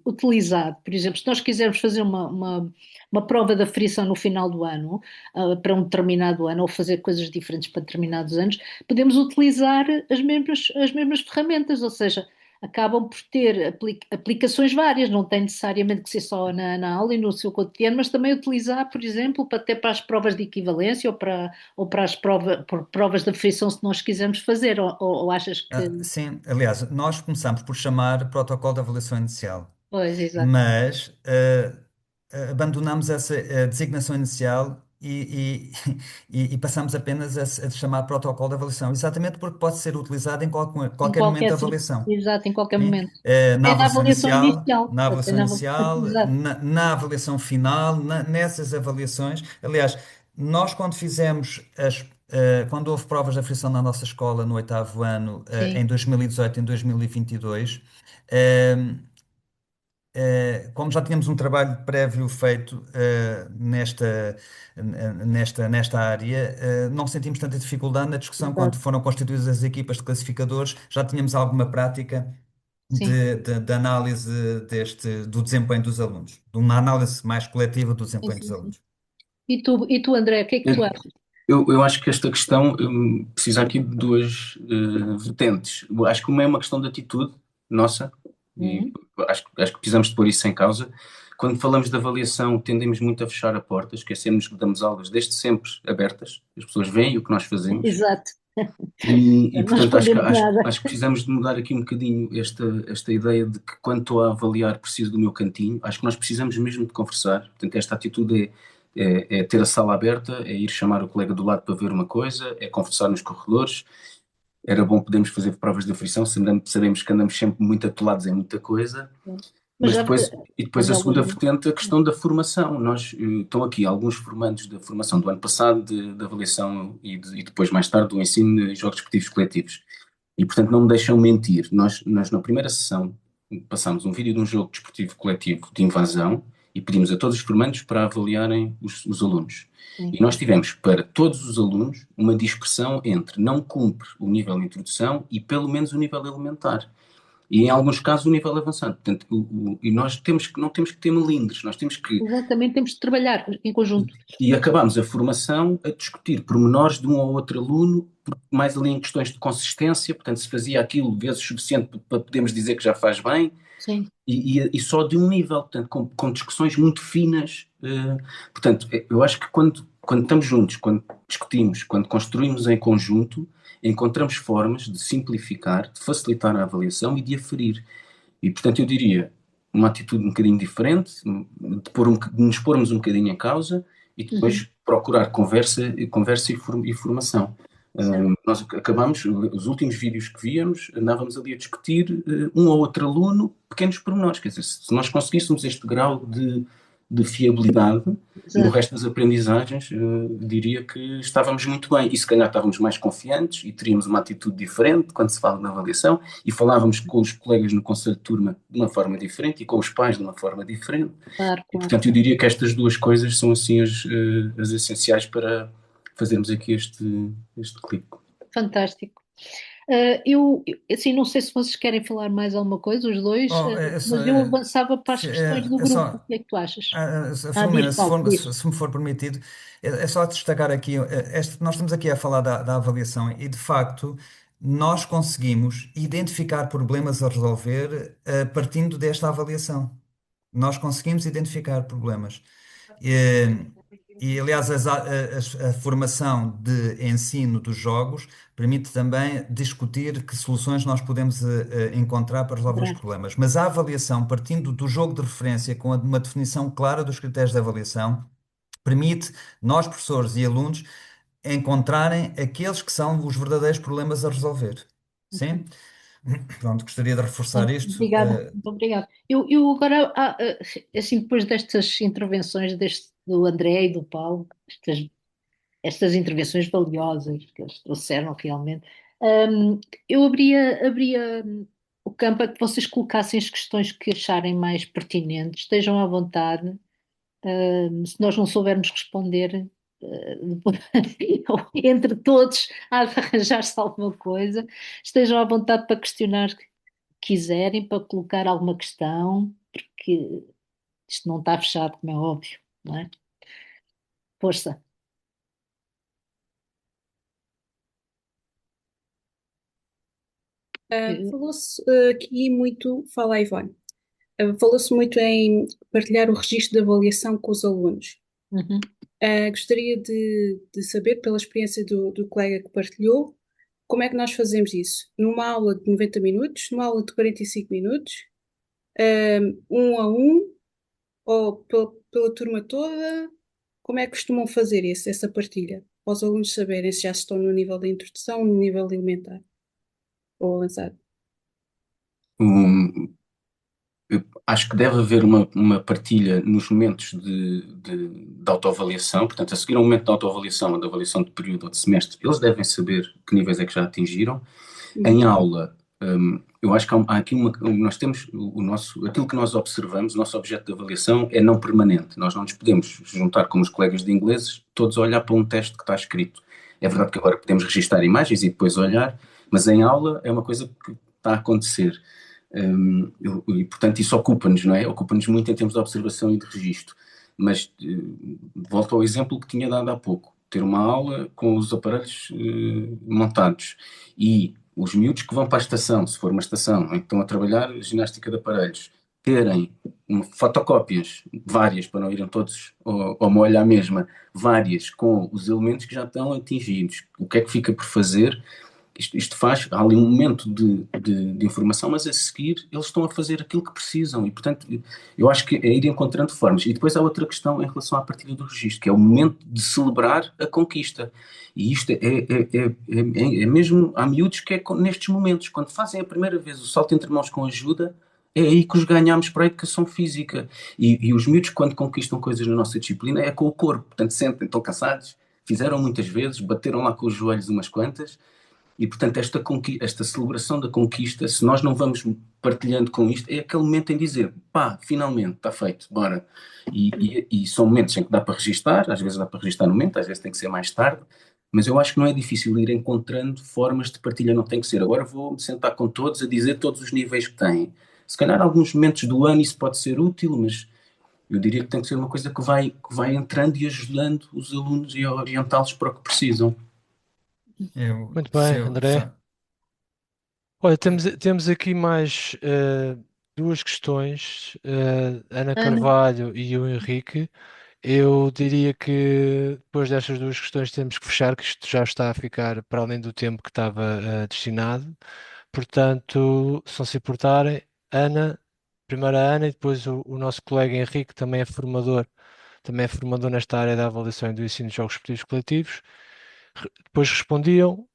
utilizado, por exemplo, se nós quisermos fazer uma prova de aferição no final do ano, para um determinado ano, ou fazer coisas diferentes para determinados anos, podemos utilizar as mesmas ferramentas, ou seja, acabam por ter aplicações várias, não tem necessariamente que ser só na aula e no seu cotidiano, mas também utilizar, por exemplo, até para as provas de equivalência ou para as provas de aferição, se nós quisermos fazer, ou achas que. Sim, aliás, nós começamos por chamar protocolo de avaliação inicial. Pois, exato. Mas abandonamos essa designação inicial e passamos apenas a chamar protocolo de avaliação, exatamente porque pode ser utilizado em Em qualquer momento qualquer, da avaliação. exato, em qualquer Sim? momento. Na Até na avaliação avaliação inicial, inicial. na Até avaliação na avaliação, inicial, exato. na avaliação final, nessas avaliações. Aliás, nós quando houve provas de aferição na nossa escola no oitavo ano, Sim, em 2018 e em 2022, como já tínhamos um trabalho prévio feito nesta área, não sentimos tanta dificuldade na discussão quando exato. foram constituídas as equipas de classificadores, já tínhamos alguma prática Sim. de análise do desempenho dos alunos, de uma análise mais coletiva do Sim, desempenho dos sim, sim. alunos. E tu, André, o que é que tu achas? Eu acho que esta questão precisa aqui de duas vertentes. Eu acho que uma é uma questão de atitude nossa, e Uhum. acho que precisamos de pôr isso em causa. Quando falamos de avaliação, tendemos muito a fechar a porta, esquecemos que damos aulas desde sempre abertas, as pessoas veem o que nós fazemos, Exato. e, Não portanto acho que, escondemos acho, nada. acho que precisamos de mudar aqui um bocadinho esta ideia de que quando estou a avaliar preciso do meu cantinho. Acho que nós precisamos mesmo de conversar. Portanto, esta atitude é ter a sala aberta, é ir chamar o colega do lado para ver uma coisa, é conversar nos corredores. Era bom podermos fazer provas de aflição, sabemos que andamos sempre muito atolados em muita coisa, Mas mas já, depois mas a alguns. segunda vertente, a questão da formação. Estão aqui alguns formandos da formação do ano passado, de avaliação e depois mais tarde do ensino de jogos desportivos coletivos. E portanto não me deixam mentir. Nós na primeira sessão passámos um vídeo de um jogo desportivo coletivo de invasão e pedimos a todos os formandos para avaliarem os alunos. Sim, E nós tivemos para todos os alunos uma dispersão entre não cumpre o nível de introdução e pelo menos o nível elementar. E em alguns casos o nível avançado. Portanto, e nós não temos que ter melindres, nós temos que. exatamente, temos de trabalhar em conjunto. E acabámos a formação a discutir pormenores de um ou outro aluno, mais ali em questões de consistência, portanto, se fazia aquilo vezes suficiente para podermos dizer que já faz bem, Sim, e só de um nível, portanto, com discussões muito finas. Portanto, eu acho que quando estamos juntos, quando discutimos, quando construímos em conjunto, encontramos formas de simplificar, de facilitar a avaliação e de aferir. E, portanto, eu diria uma atitude um bocadinho diferente, de nos pormos um bocadinho em causa e uhum, depois procurar conversa e formação. certo. Nós acabamos, os últimos vídeos que víamos, andávamos ali a discutir um ou outro aluno, pequenos pormenores. Quer dizer, se nós conseguíssemos este grau de fiabilidade no Exato. resto das aprendizagens, diria que estávamos muito bem. E se calhar estávamos mais confiantes e teríamos uma atitude diferente quando se fala na avaliação e falávamos com os colegas no conselho de turma de uma forma diferente e com os pais de uma forma diferente. Claro, E, claro. portanto, eu diria que estas duas coisas são assim as essenciais para fazermos aqui este clique. Fantástico. Assim, não sei se vocês querem falar mais alguma coisa, os dois, Oh, mas eu avançava para as questões do é grupo. O só, que é que tu achas? Filomena, Diz, Paulo, diz. se me for permitido, é só destacar aqui, nós estamos aqui a falar da avaliação e, de facto, nós conseguimos identificar problemas a resolver partindo desta avaliação. Nós conseguimos identificar problemas. E, aliás, a formação de ensino dos jogos permite também discutir que soluções nós podemos encontrar para resolver os problemas. Mas a avaliação, partindo do jogo de referência, com uma definição clara dos critérios de avaliação, permite nós, professores e alunos, encontrarem aqueles que são os verdadeiros problemas a resolver. Sim? Pronto, gostaria de reforçar isto. Obrigada, muito obrigada. Eu agora, assim, depois destas intervenções do André e do Paulo, estas intervenções valiosas que eles trouxeram realmente, eu abria o campo a que vocês colocassem as questões que acharem mais pertinentes, estejam à vontade. Se nós não soubermos responder, depois, entre todos há de arranjar-se alguma coisa, estejam à vontade para questionar quiserem, para colocar alguma questão, porque isto não está fechado, como é óbvio, não é? Força. Falou-se aqui muito, fala a Ivone, falou-se muito em partilhar o registro de avaliação com os alunos. Uhum. Gostaria de saber, pela experiência do colega que partilhou, como é que nós fazemos isso? Numa aula de 90 minutos, numa aula de 45 minutos, um a um, ou pela turma toda? Como é que costumam fazer isso, essa partilha? Para os alunos saberem se já estão no nível de introdução, no nível elementar ou avançado. Eu acho que deve haver uma partilha nos momentos de autoavaliação, portanto, a seguir a um momento de autoavaliação, ou de avaliação de período ou de semestre, eles devem saber que níveis é que já atingiram. Em aula, eu acho que há aqui nós temos aquilo que nós observamos, o nosso objeto de avaliação é não permanente. Nós não nos podemos juntar como os colegas de inglês, todos a olhar para um teste que está escrito. É verdade que agora podemos registar imagens e depois olhar, mas em aula é uma coisa que está a acontecer. E portanto isso ocupa-nos, não é? Ocupa-nos muito em termos de observação e de registro. Mas volto ao exemplo que tinha dado há pouco. Ter uma aula com os aparelhos montados e os miúdos que vão para a estação, se for uma estação, em que estão a trabalhar ginástica de aparelhos, terem fotocópias, várias, para não irem todos ao molho à mesma, várias com os elementos que já estão atingidos. O que é que fica por fazer? Isto faz, há ali um momento de informação, mas a seguir eles estão a fazer aquilo que precisam e, portanto, eu acho que é ir encontrando formas. E depois há outra questão em relação à partilha do registro, que é o momento de celebrar a conquista. E isto é mesmo, há miúdos que é nestes momentos, quando fazem a primeira vez o salto entre mãos com ajuda, é aí que os ganhamos para a educação física. E os miúdos, quando conquistam coisas na nossa disciplina, é com o corpo. Portanto, sentem, estão cansados, fizeram muitas vezes, bateram lá com os joelhos umas quantas. E, portanto, esta celebração da conquista, se nós não vamos partilhando com isto, é aquele momento em dizer, pá, finalmente, está feito, bora. E são momentos em que dá para registar, às vezes dá para registar no momento, às vezes tem que ser mais tarde, mas eu acho que não é difícil ir encontrando formas de partilha, não tem que ser. Agora vou-me sentar com todos a dizer todos os níveis que têm. Se calhar, alguns momentos do ano isso pode ser útil, mas eu diria que tem que ser uma coisa que vai entrando e ajudando os alunos e a orientá-los para o que precisam. Muito bem, André. Olha, temos aqui mais duas questões, Ana Carvalho e o Henrique. Eu diria que depois destas duas questões temos que fechar, que isto já está a ficar para além do tempo que estava destinado. Portanto, se não se importarem, Ana, primeiro a Ana e depois o nosso colega Henrique, também é formador nesta área da avaliação e do ensino de jogos esportivos coletivos. Depois respondiam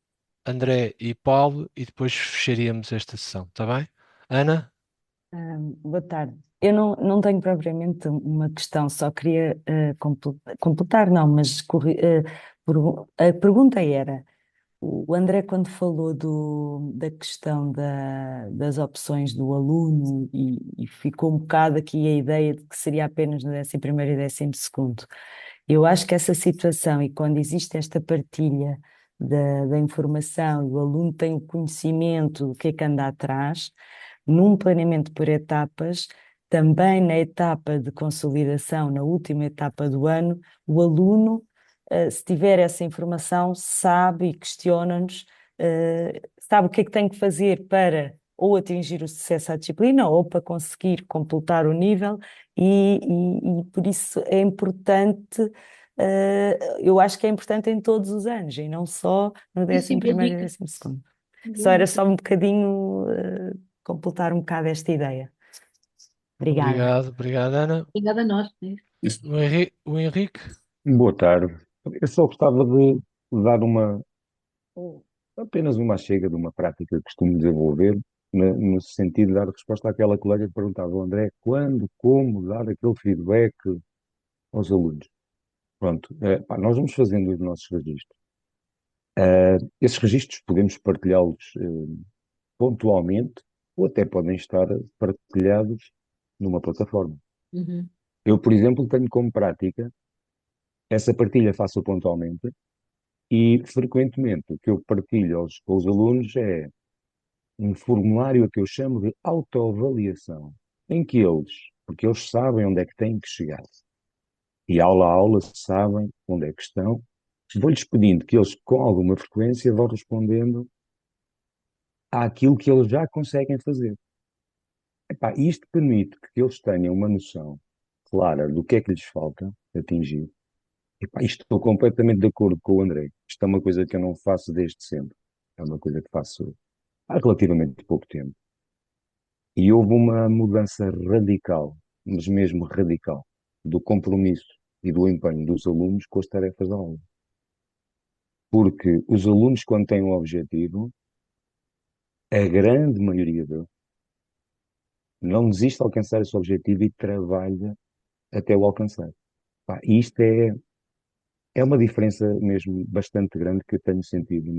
André e Paulo e depois fecharíamos esta sessão, está bem? Ana? Boa tarde. Eu não tenho propriamente uma questão, só queria completar, não, mas a pergunta era, o André quando falou da questão das opções do aluno e ficou um bocado aqui a ideia de que seria apenas no 11º e 12º, eu acho que essa situação e quando existe esta partilha da informação e o aluno tem o conhecimento do que é que anda atrás, num planeamento por etapas, também na etapa de consolidação, na última etapa do ano, o aluno, se tiver essa informação, sabe e questiona-nos, sabe o que é que tem que fazer para ou atingir o sucesso à disciplina ou para conseguir completar o nível e por isso é importante eu acho que é importante em todos os anos e não só no Isso é 11º e boa dica. 12º. Boa Só era dica. só um bocadinho completar um bocado esta ideia. Obrigada. Obrigado, Ana. Obrigada a nós. Isso. O Henrique? Boa tarde. Eu só gostava de dar apenas uma chega de uma prática que costumo desenvolver, no sentido de dar resposta àquela colega que perguntava ao André quando, como dar aquele feedback aos alunos. Pronto, pá, nós vamos fazendo os nossos registros. Esses registros podemos partilhá-los pontualmente ou até podem estar partilhados numa plataforma. Uhum. Eu, por exemplo, tenho como prática essa partilha faço pontualmente e frequentemente o que eu partilho com os alunos é um formulário que eu chamo de autoavaliação, em que porque eles sabem onde é que têm que chegar e aula a aula sabem onde é que estão, vou-lhes pedindo que eles com alguma frequência vão respondendo àquilo que eles já conseguem fazer. Epá, isto permite que eles tenham uma noção clara do que é que lhes falta atingir. Epá, estou completamente de acordo com o André. Isto é uma coisa que eu não faço desde sempre. É uma coisa que faço há relativamente pouco tempo. E houve uma mudança radical, mas mesmo radical, do compromisso e do empenho dos alunos com as tarefas da aula. Porque os alunos, quando têm um objetivo, a grande maioria deles não desiste de alcançar esse objetivo e trabalha até o alcançar. Pá, e isto é uma diferença mesmo bastante grande que eu tenho sentido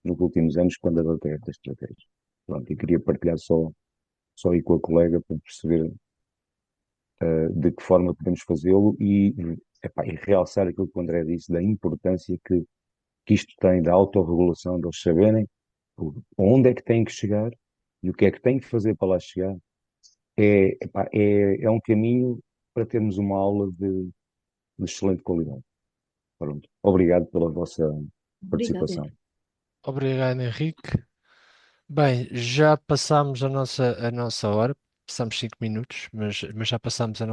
nos últimos anos quando adotei esta estratégia. Pronto, e queria partilhar só aí com a colega para perceber de que forma podemos fazê-lo epá, e realçar aquilo que o André disse da importância que isto tem da autorregulação, de eles saberem onde é que têm que chegar e o que é que têm que fazer para lá chegar. Epá, é um caminho para termos uma aula de excelente qualidade. Pronto. Obrigado pela vossa Obrigada. participação. Obrigado, Henrique. Bem, já passámos a nossa hora, passamos 5 minutos, mas já passámos a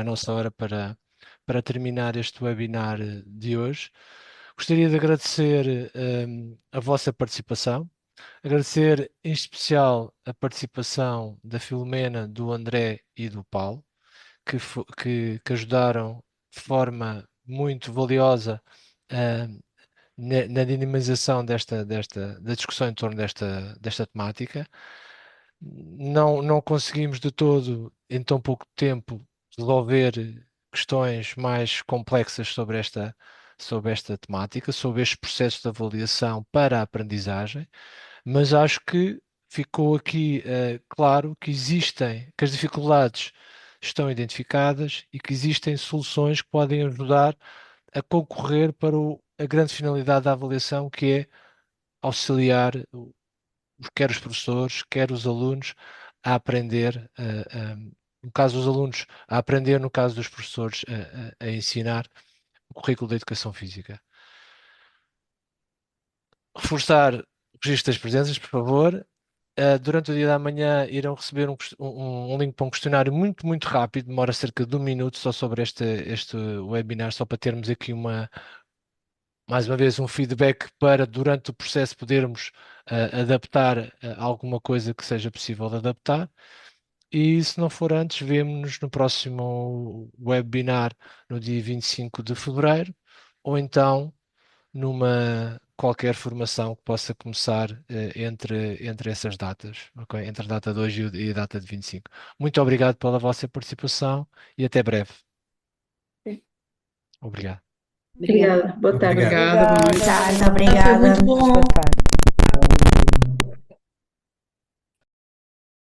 nossa hora para terminar este webinar de hoje. Gostaria de agradecer a vossa participação, agradecer em especial a participação da Filomena, do André e do Paulo, que ajudaram de forma muito valiosa na dinamização da discussão em torno desta temática. Não conseguimos de todo, em tão pouco tempo, resolver questões mais complexas sobre esta temática, sobre estes processos de avaliação para a aprendizagem, mas acho que ficou aqui claro que que as dificuldades estão identificadas e que existem soluções que podem ajudar a concorrer para a grande finalidade da avaliação, que é auxiliar quer os professores, quer os alunos a aprender, no caso dos alunos a aprender, no caso dos professores a ensinar o currículo da educação física. Reforçar o registro das presenças, por favor. Durante o dia da manhã irão receber um link para um questionário muito rápido, demora cerca de 1 minuto só sobre este webinar, só para termos aqui mais uma vez, um feedback para, durante o processo, podermos adaptar alguma coisa que seja possível de adaptar. E se não for antes, vemo-nos no próximo webinar, no dia 25 de fevereiro, ou então numa qualquer formação que possa começar entre essas datas, okay? Entre a data de hoje e a data de 25. Muito obrigado pela vossa participação e até breve. Sim. Obrigado. Obrigada. Boa tarde. Obrigado. Obrigada, Foi obrigada. muito bom. Boa tarde.